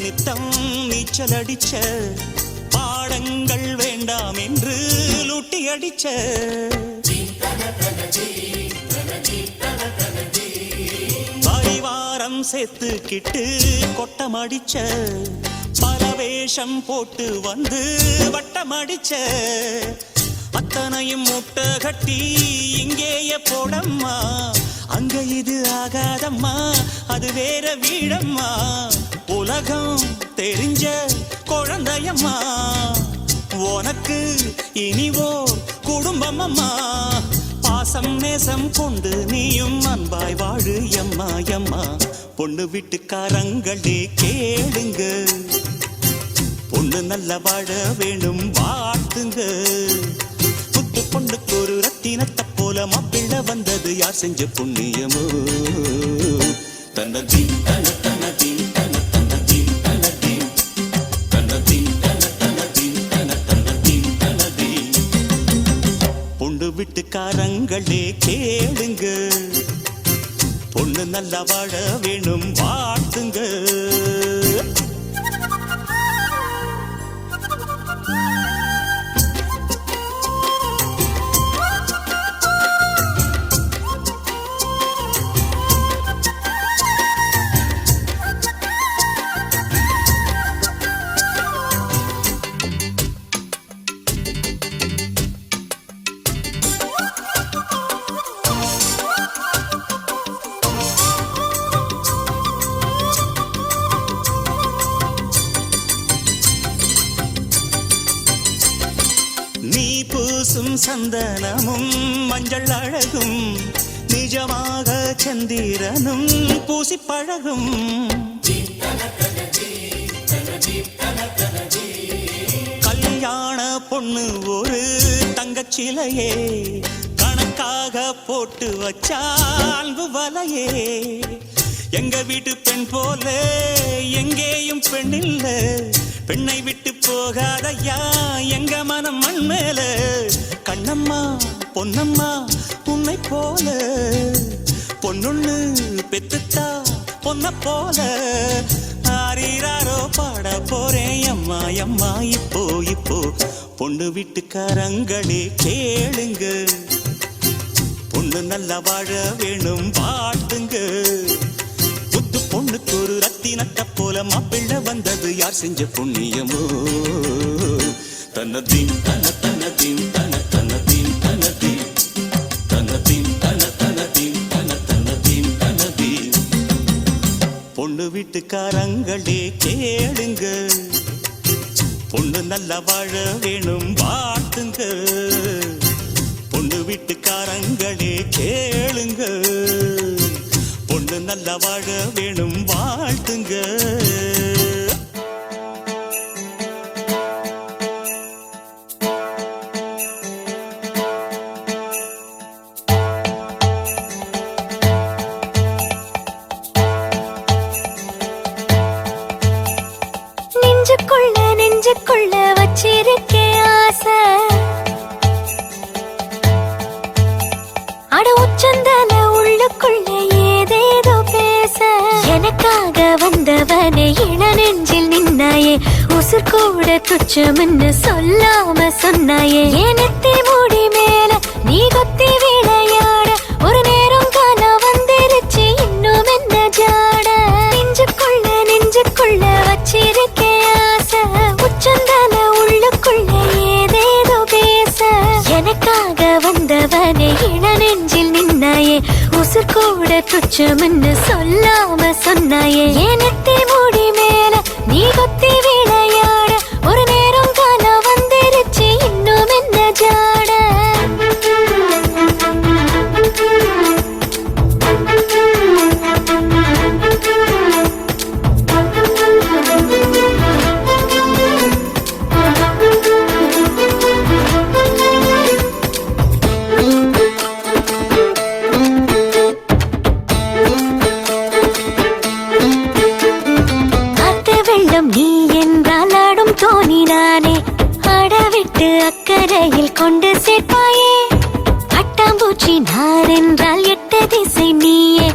நித்தம் நீச்சல் அடிச்ச பாடங்கள் வேண்டாம் என்று லூட்டி அடிச்ச பரிவாரம் சேர்த்துக்கிட்டு கொட்டம் அடிச்ச பல வேஷம் போட்டு வந்து வட்டம் அடிச்ச அத்தனையும் முட்டை கட்டி இங்கேயே போடம்மா, அங்க இது ஆகாதம்மா அது வேற வீடம்மா. உலகம் தெரிஞ்ச குழந்தையம்மா, உனக்கு இனிவோ குடும்பமம்மா. பாசம் நேசம் கொண்டு நீயும் அன்பாய் வாழு எம்மா எம்மா. பொண்ணு வீட்டுக்காரங்களே கேளுங்க, பொண்ணு நல்ல வாழ வேணும் வாழ்த்துங்க. புத்து பொண்ணுக்கு ஒரு ரத்தினத்தை போல மாப்பிள்ளை வந்தது யார் செஞ்ச புண்ணியமோ. தன்னதீன் தன தன்னதீன் தன தன்னதீன் தனதீன் தன்னதீன் தன தன்னதீன் தன தன்னதீன் தனதீன். பொண்ணு வீட்டுக்காரங்களே கேளுங்க, பொண்ணு நல்லா வாழ வேணும் வாழ்த்துங்க. நீ பூசும் சந்தனமும் மஞ்சள் அழகும் நிஜமாக சந்திரனும் பூசி பழகும். கல்யாண பொண்ணு ஒரு தங்கச்சிலையே கணக்காக போட்டு வச்சால் வலையே. எங்க வீட்டு பெண் போல எங்கேயும் பெண் இல்ல, பெண்ணை விட்டு போகாதையா எங்க மனம் மண் மேல. கண்ணம்மா பொன்னம்மா உன்னை போல பொண்ணுன்னு பெத்துத்தா பொன்ன போல. ஆரீராரோ பாட போறேன் எம்மா எம்மா இப்போ இப்போ. பொண்ணு வீட்டுக்காரங்களே கேளுங்க, பொண்ணு நல்லா வாழ வேணும் வாழ்த்துங்க. புத்து பொண்ணுக்கு ஒரு ரத்தினத்தை போல மாப்பிள்ளை வந்தது யார் செஞ்ச புண்ணியமோ. தன்னதீன் தன தன்னதீன் தன தன்னதீன் தனதீன் தன்னதீன் தன தன்னதீன் தன தன்னதீன் தனதீன். பொண்ணு வீட்டுக்காரங்களே கேளுங்க, பொண்ணு நல்லா வாழ வேணும் வாழ்த்துங்க. பொண்ணு வீட்டுக்காரங்களே கேளுங்க, பொண்ணு நல்லா வாழ வேணும் வாழ்த்துங்க. நெஞ்சுக்குள்ள வச்சிருக்கே ஆசை, அட உச்சந்தல உள்ளுக்குள்ள ஏதேதோ பேச. எனக்காக வந்தவனே இள நெஞ்சில் நின்னாயே, உசுர் கூட துச்சம்னு சொல்லாம சொன்னாயே. எனத்தி மூடி மேல நீ கொத்தி விளையாட ஒரு நேரம் காண வந்திருச்ச உசுர் கூட துச்சம்னு சொல்லாம சொன்னாயே எனத்தே மூடி மேல நீ கொத்தி விளையாட ஒரு நேரம் காலம் வந்துருச்சு இன்னும் என்ன ஜாட நீ என்றால் ஆடும் தோணினானே அடவிட்டு அக்கறையில் கொண்டு சேர்ப்பாயே பட்டாம்பூச்சி நார் என்றால் எட்டு திசை நீயே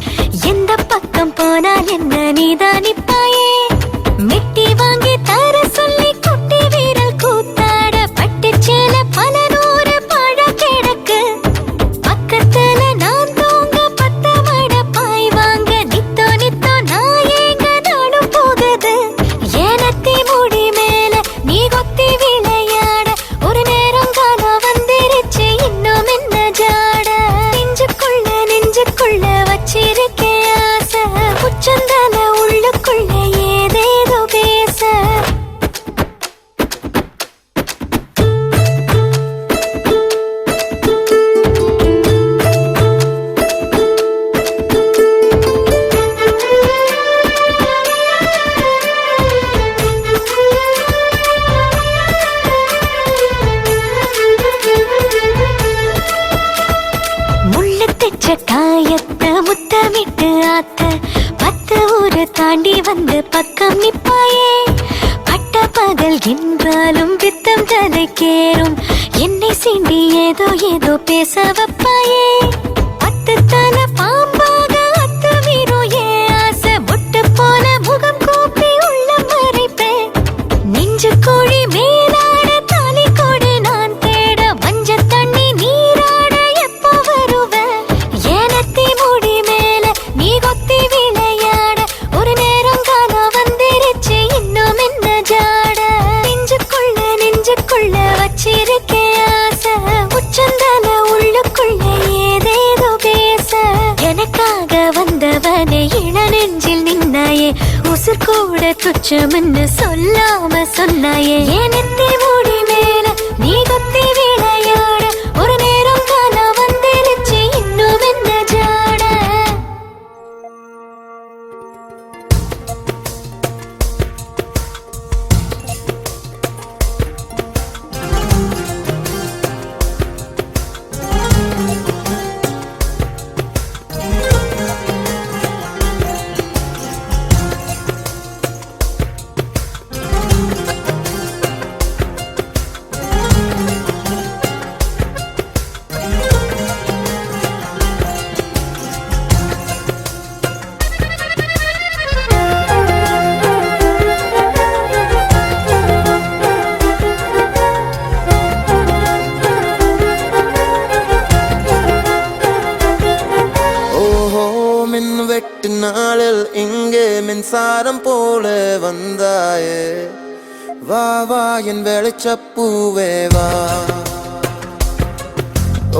எந்த பக்கம் போனால் என்ன நீதான் நிப்பாயே மெட்டி வாங்கி தர சொல்லி குட்டி வீரல் கூத்தாட பட்டு சேல பல நூறு பழ கிடக்கு பக்கத்துல நான் தூங்க பத்த மட பாய் வாங்க நித்தோ நித்தோ நான் ஏங்க நாடும் போகுது ஏனத்தி முடி மேல நீ கொத்தி விளையாட ஒரு நேரம் காலம் வந்துருச்சு இன்னும் என்ன ஜாட நெஞ்சுக்குள்ள வச்சிருக்கே ஆசை உச்சந்தால உள்ளுக்குள்ள ஏதேதோ பேச காயத்தை முத்தமிட்டு ஆத்த 10 ஊரு தாண்டி வந்து பக்கம் நிப்பாயே பட்ட பகல் என்றாலும் பித்தம் தலைக்கேறும் என்னை சீண்டி ஏதோ ஏதோ பேச வைப்பாயே 10 தலை பாம்பாக அத்து வீரும் ஏ ஆசை முட்டு போல முகம் கூப்பி உள்ள மறைப்பேன் நெஞ்சு கோழி மேலாட தாலி கொடு நான் தேட மஞ்ச தண்ணி நீராட எப்போ வருவேன் ஏனத்தி முடி மேல நீ கொத்தி விளையாட ஒரு நேரம் காலம் வந்துருச்சு இன்னும் என்ன ஜாட நெஞ்சுக்குள்ள வச்சிருக்கே ஆசை உச்சந்தால உள்ளுக்குள்ள ஏதேதோ பேச எனக்காக வந்தவனே இள நெஞ்சில் நின்னாயே உசுர் கூட துச்சம்னு சொல்லாம சொன்னாயே ஏனத்தி முடி மேல நீ கொத்தி விளையாட ஒரு நேரம் காலம் வந்துருச்சு இன்னும் என்ன ஜாட வெட்டு நாளில் இங்கே மின்சாரம் போல வந்தாயே வா வா என் வெளிச்சப்பூவே வா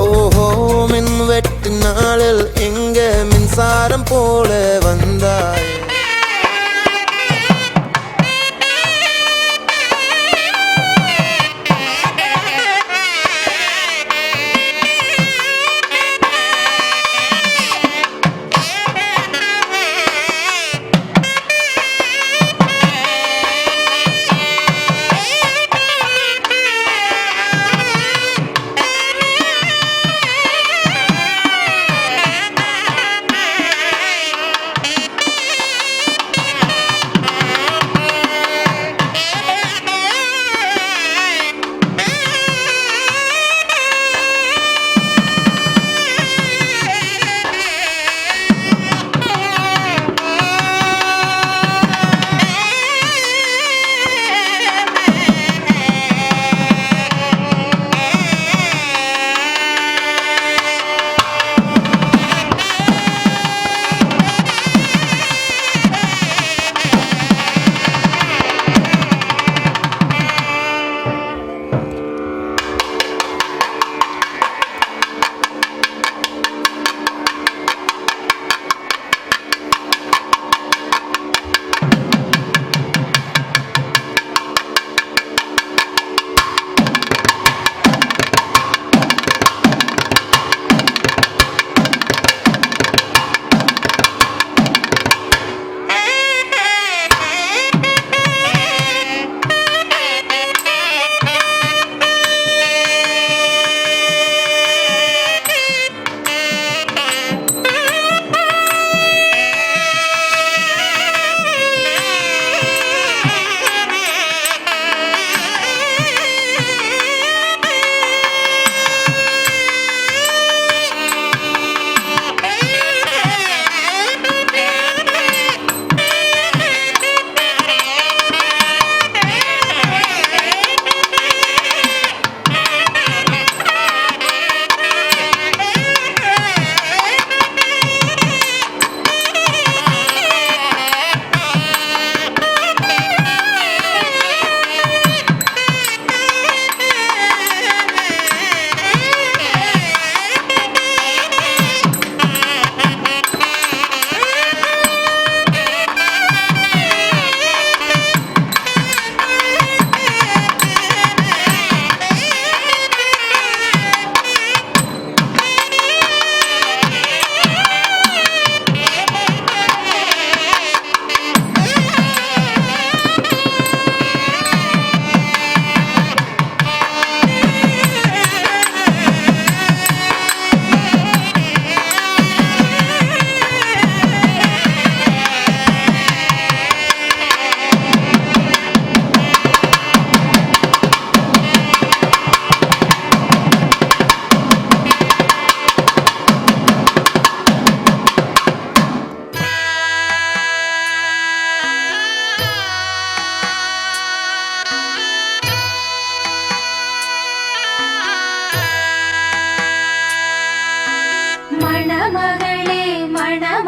ஓஹோ மின் வெட்டு நாளில் இங்கே மின்சாரம் போல வந்தாயே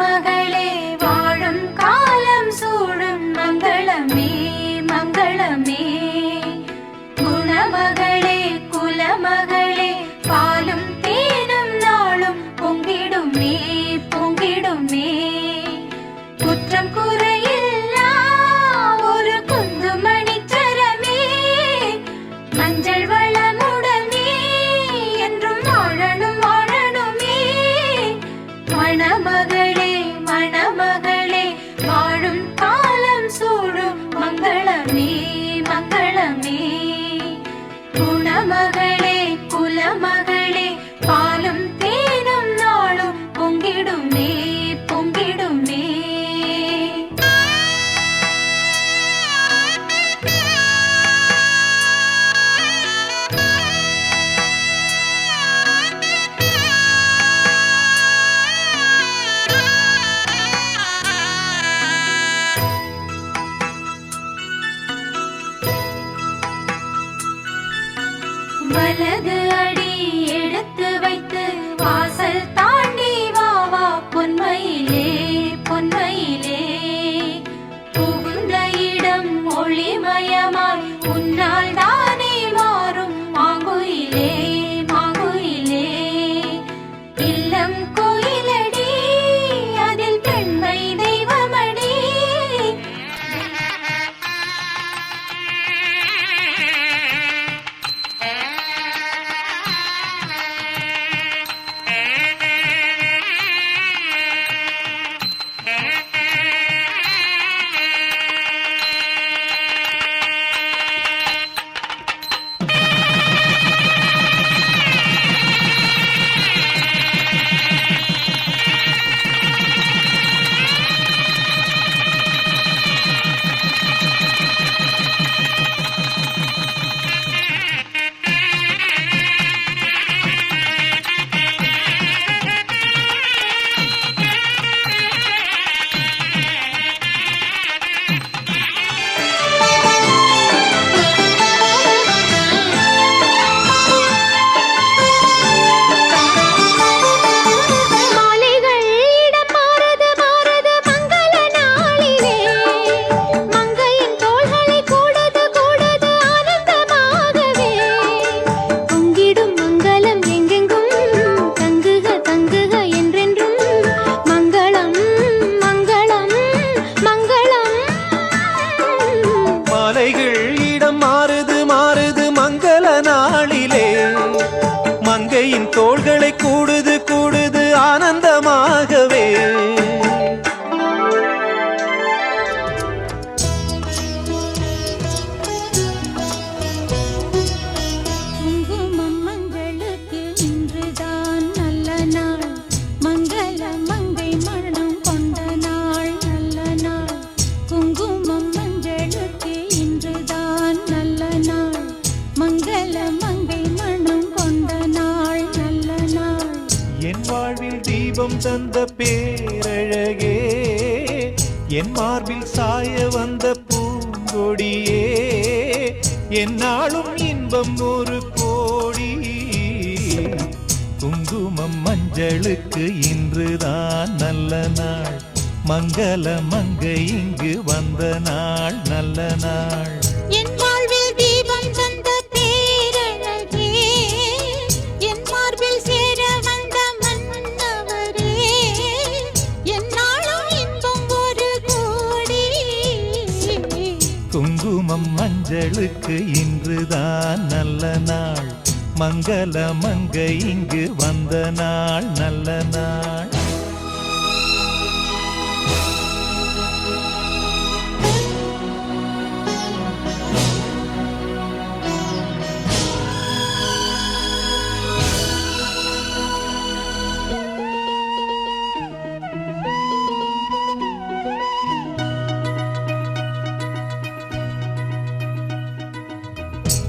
மணமகளே வாழும் காலம் சூழும் மங்களமே மங்களமே குணமகளே குலமகளே பாலும் தேனும் நாளும் பொங்கிடுமே பொங்கிடுமே குற்றம் குறையில்லா ஒரு குந்துமணி சரமே மஞ்சள் வளமுடனே என்றும் வாழணும் வாழணுமே மணமகளே மணமகளே வாழும் காலம் சூழும் மங்களமே மங்களமே குணமகளே குலமகளே பாலும் தேனும் நாளும் பொங்கிடுமே பொங்கிடுமே வலது அடி எடுத்து வைத்து வாசல் தாண்டி வா வா பொன்மையிலே பொன்மையிலே புகுந்த இடம் ஒளிமயமாய் உன்னால் தானே மாறும் மாங்குயிலே மாங்குயிலே இல்லம் கோயிலடி அதில் பெண்மை தெய்வமடி தோள்களை கூடுது கூடுது ஆனந்தமாகவே குங்குமம் மங்களுக்கு இன்றுதான் நல்ல நாள் மங்கள மங்கை மரணம் கொண்ட நாள் நல்ல நாள் குங்குமம் மஞ்சளுக்கு இன்றுதான் நல்ல நாள் மங்கள மங்கை மரணம் கொண்ட நாள் நல்ல நாள் என் வாழ்வில் தீபம் தந்த பேரழகே என் மார்பில் சாய வந்த பூங்கொடியே என்னாலும் இன்பம் ஒரு கோடி குங்குமம் மஞ்சளுக்கு இன்றுதான் நல்ல நாள் மங்கள மங்கை இங்கு வந்த நாள் நல்ல நாள் என் வாழ்வில் தீபம் தந்த பேரழகே என் மார்பில் சேர வந்த மன்னவரே என்னாலும் இன்பம் ஒரு கோடி குங்குமம் மஞ்சளுக்கு இன்றுதான் நல்ல நாள் மங்கள மங்கை இங்கு வந்த நாள் நல்ல நாள்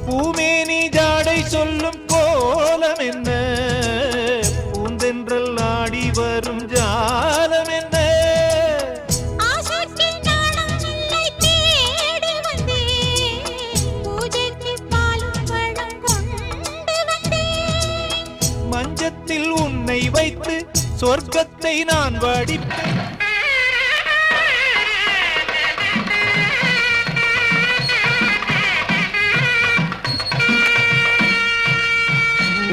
பூமேனி ஜாடை சொல்லும் கோலம் என்ன பூந்தென்றல் ஆடி வரும் ஜாலம் என்ன ஆசைக்கு நாணம் இல்லை தேடி வந்தேன் பூஜைக்கு பாலும் பழம் கொண்டு வந்தேன் மஞ்சத்தில் உன்னை வைத்து சொர்க்கத்தை நான் வடிப்பேன்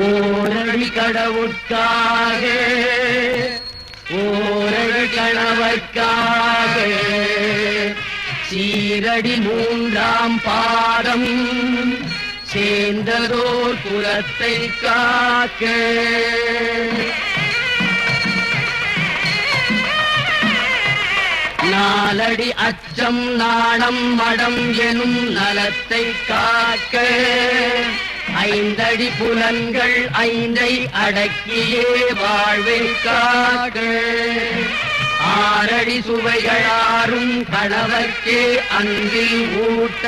ஓரடி கடவுட்காக ஓரடி கணவர்க்காக சீரடி மூன்றாம் பாதம் சேர்ந்ததோர் குலத்தை காக்க நாலடி அச்சம் நாணம் மடம் எனும் நலத்தை காக்க ஐந்தடி புலன்கள் ஐந்தை அடக்கியே வாழ்வை காக்க ஆறடி சுவைகளாரும் கணவர்க்கே அன்பில் ஊட்ட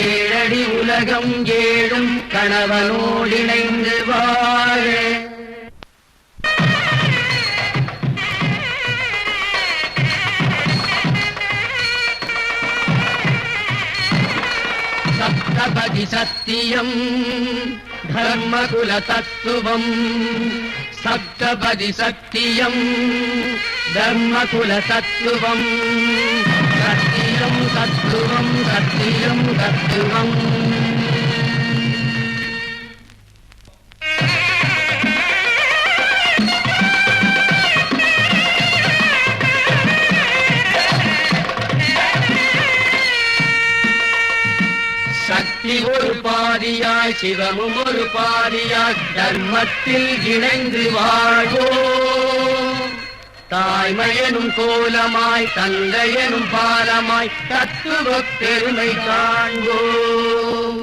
ஏழடி உலகம் ஏழும் கணவனோடிணைந்து வாழ சப்தபதி சத்தியம் தர்மகுல தத்துவம் சப்தபதி சத்தியம் தர்மகுல தத்துவம் சத்தியம் தத்துவம் சத்தியம் தத்துவம் சக்தி ஒரு பாதியாய் சிவமும் ஒரு பாதியாய் தர்மத்தில் இணைந்து வாழ்வோம் தாய்மையனும் கோலமாய் தந்தையனும் பாலமாய் தத்துவ பெருமை காண்போம்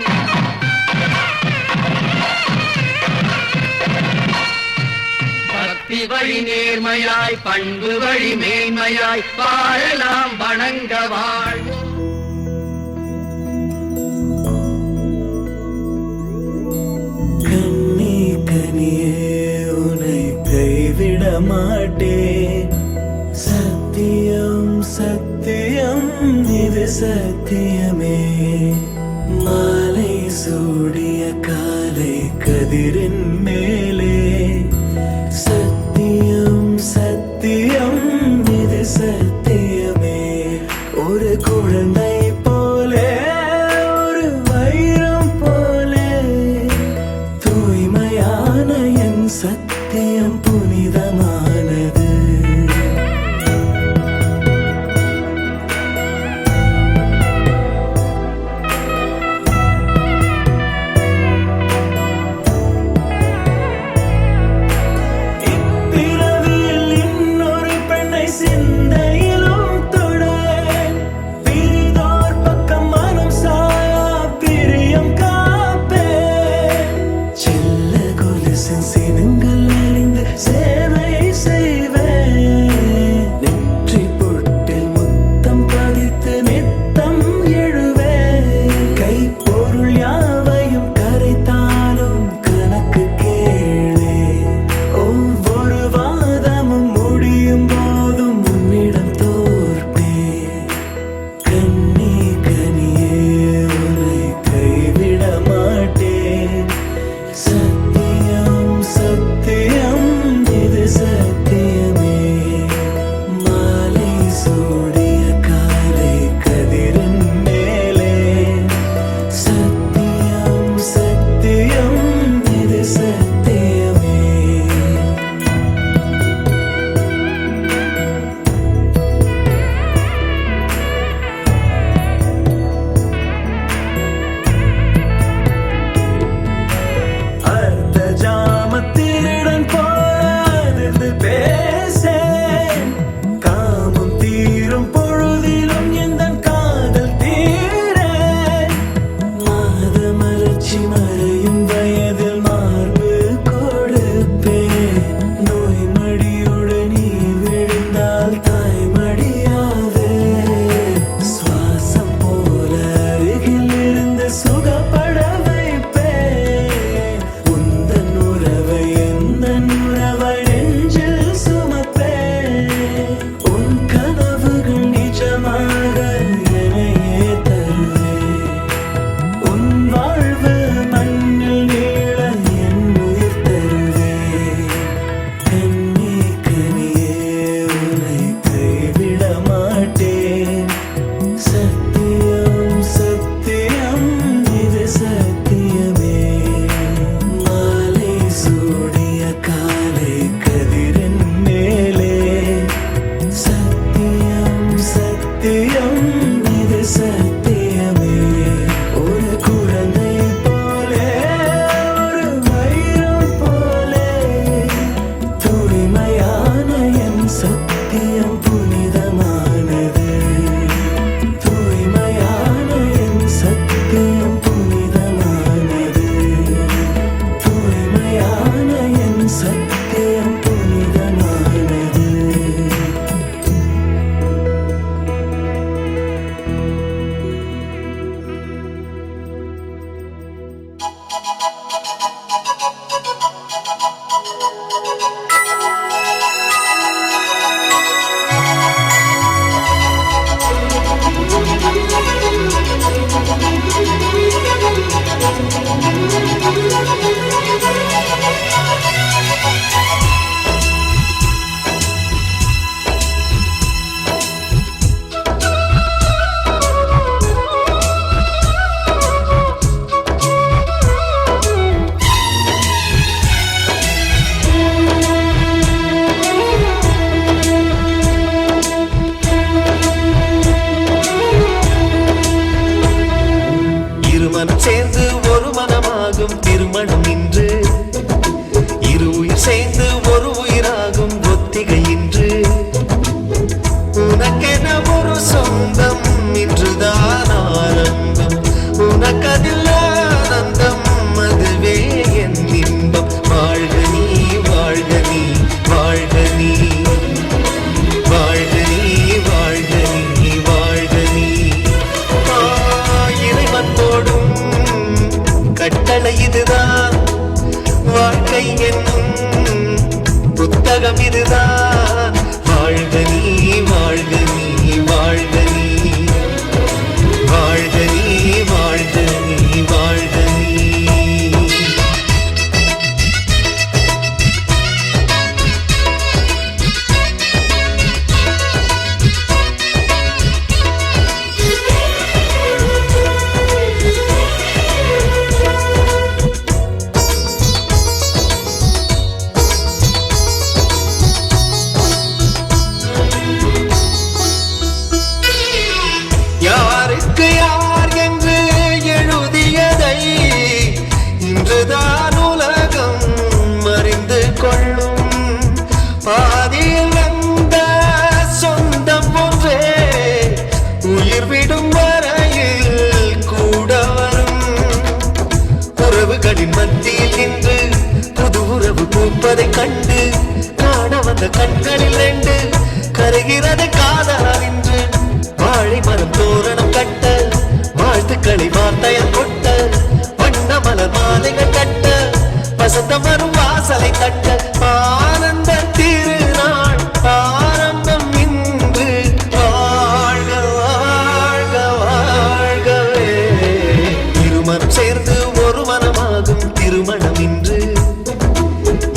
பக்தி வழி நேர்மையாய் பண்பு வழி மேன்மையாய் வாழலாம் வணங்க வாழ்வோம் உனை கைவிட மாட்டேன் சத்தியம் சத்தியம் இது சத்தியமே மாலை சூடிய காலை கதிரின் மேலே சத்தியம் சத்தியம் இது சத்தியமே ஒரு குழந்தை போலே ஒரு வைரம் போலே தூய்மையான என் சத்தியம் புனிதமானது இப்பிறவியில் இன்னொரு பெண்ணை சிந்தையிலும் தொட பிரிதோ சொந்தம் இன்றுதான் ஆரம்பம் உனக்கதில் ஆனந்தம் அதுவே என் இன்பம் வாழ்க நீ வாழ்க நீ வாழ்க நீ வாழ்க நீ வாழ்க நீ வாழ்க நீ இறைவன் போடும் கட்டளை இதுதான் வாழ்க்கை என்னும் புத்தகம் இதுதான் வாழ்க நீ வாழ்க நீ வாழ்க நீ வாழ்க நீ வாழ்க நீ வாழ்க நீ யாருக்கு யார் என்று எழுதியதை இன்றுதான் உலகம் அறிந்து கொள்ளும் பாதியில் வந்த சொந்தம் ஒன்றே உயிர் விடும் வரையில் கூட வரும் உறவுகளின் மத்தியில் நின்று புது உறவு பூப்பதை கண்டு காண வந்த கண்களில் ரெண்டு கருகிறது காதலால் இன்று வாழை மரம் தோரணம் கட்ட வாழ்த்துக்களை வார்த்தையால் கொட்ட வண்ண மலர் மாலைகள் கட்ட வசந்த மரம் வாசலை தட்ட ஆனந்த திருநாள் ஆரம்பம் இன்று வாழ்க வாழ்க வாழ்கவே இருமனம் சேர்ந்து ஒரு மனமாகும் திருமணம் இன்று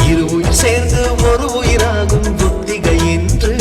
இரு உயிர் சேர்ந்து ஒரு உயிராகும் புத்திகை என்று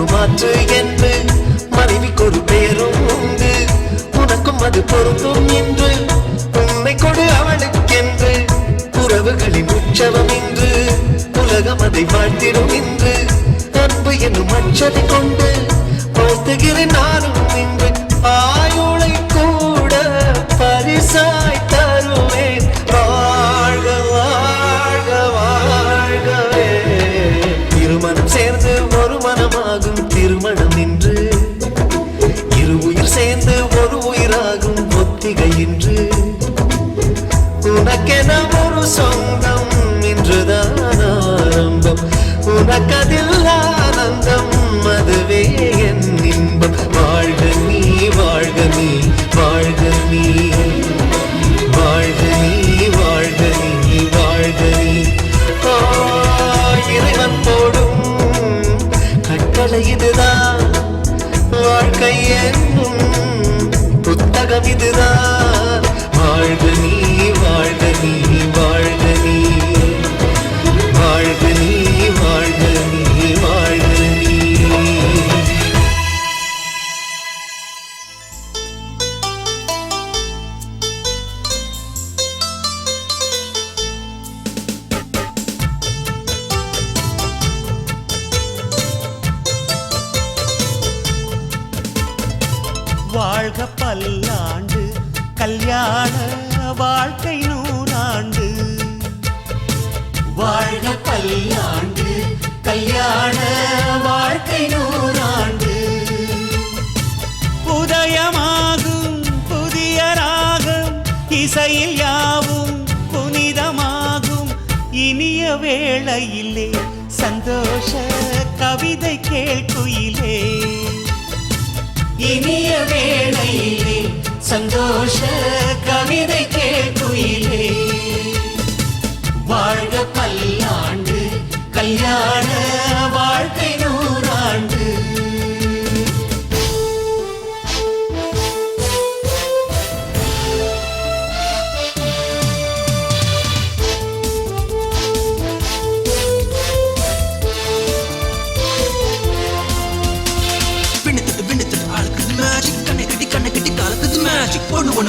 மாற்று என்று மனைவிக்கொரு பேரும் உண்டு உனக்கும் அது பொருந்தும் என்று உன்னை கொடு அவளுக்கென்று உறவுகளின் உற்சவம் இன்று உலகம் அதை வாழ்த்திடும் இன்று அன்பு என்னும் அச்சதை கொண்டு வாழ்த்துகிறேன் நானும் இன்று ஆயுளை கூட பரிசாய் தருவேன் வாழ்க வாழ்க வாழ்கவே திருமணம் சேர்ந்து ஒரு மனமாகும் திருமணம் இன்று இரு உயிர் சேர்ந்து ஒரு உயிராகும் ஒத்திகை இன்று உனக்கென ஒரு சொந்தம் இன்றுதான் ஆரம்பம் உனக்கதில் ஆனந்தம் அதுவே என் இன்பம் வாழ்க நீ வாழ்க நீ வாழ்க நீ வாழ்க நீ வாழ்க நீ வாழ்க நீ இறைவன் போடும் கட்டளை இதுதான் வாழ்க்கை என்னும் புத்தகம் இதுதான் வாழ்க நீ வாழ்க நீ வாழ்க நீ வாழ்க நீ வாழ்க நீ வாழ்க நீ வாழ்க பல்லாண்டு கல்யாண வாழ்க்கை நூறாண்டு வாழ்க பல்லாண்டு கல்யாண வாழ்க்கை நூறாண்டு உதயமாகும் புதிய ராகம் இசையில் யாவும் புனிதமாகும் இனிய வேளையிலே சந்தோஷ கவிதை கேட்குயிலே இனிய வேளையிலே சந்தோஷ கவிதை கேட்குயிலே வாழ்க பல்லாண்டு கல்யாண வாழ்க்கை நூறாண்டு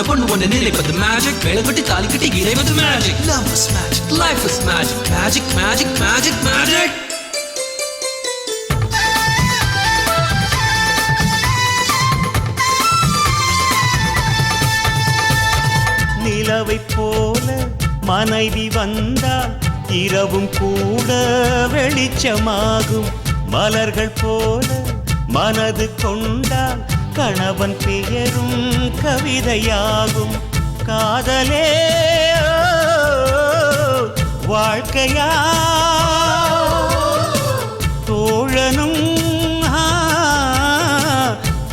பொண்ணு ஒண்ணு நினைப்பது மேஜிக் வேலைப்பட்டு தாலி கட்டி இறைவது magic love is magic life is magic magic magic magic magic நிலவை போல மனைவி வந்தால் இரவும் கூட வெளிச்சமாகும் மலர்கள் போல மனது கொண்டால் கணவன் பெயரும் கவிதையாகும் காதலே வாழ்க்கையா தோழனும்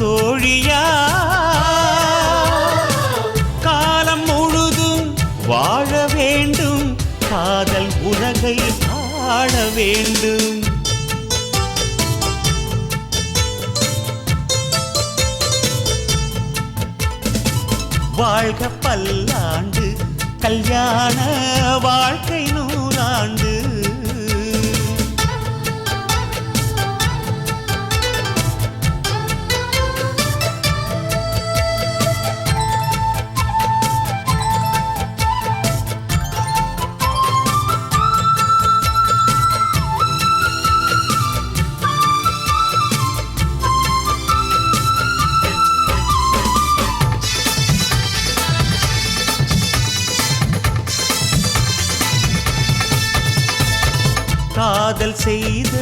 தோழியா காலம் முழுதும் வாழ வேண்டும் காதல் உலகை ஆள வேண்டும் வாழ்க பல்லாண்டு கல்யாண வாழ்க்கை நூறாண்டு காதல் செய்த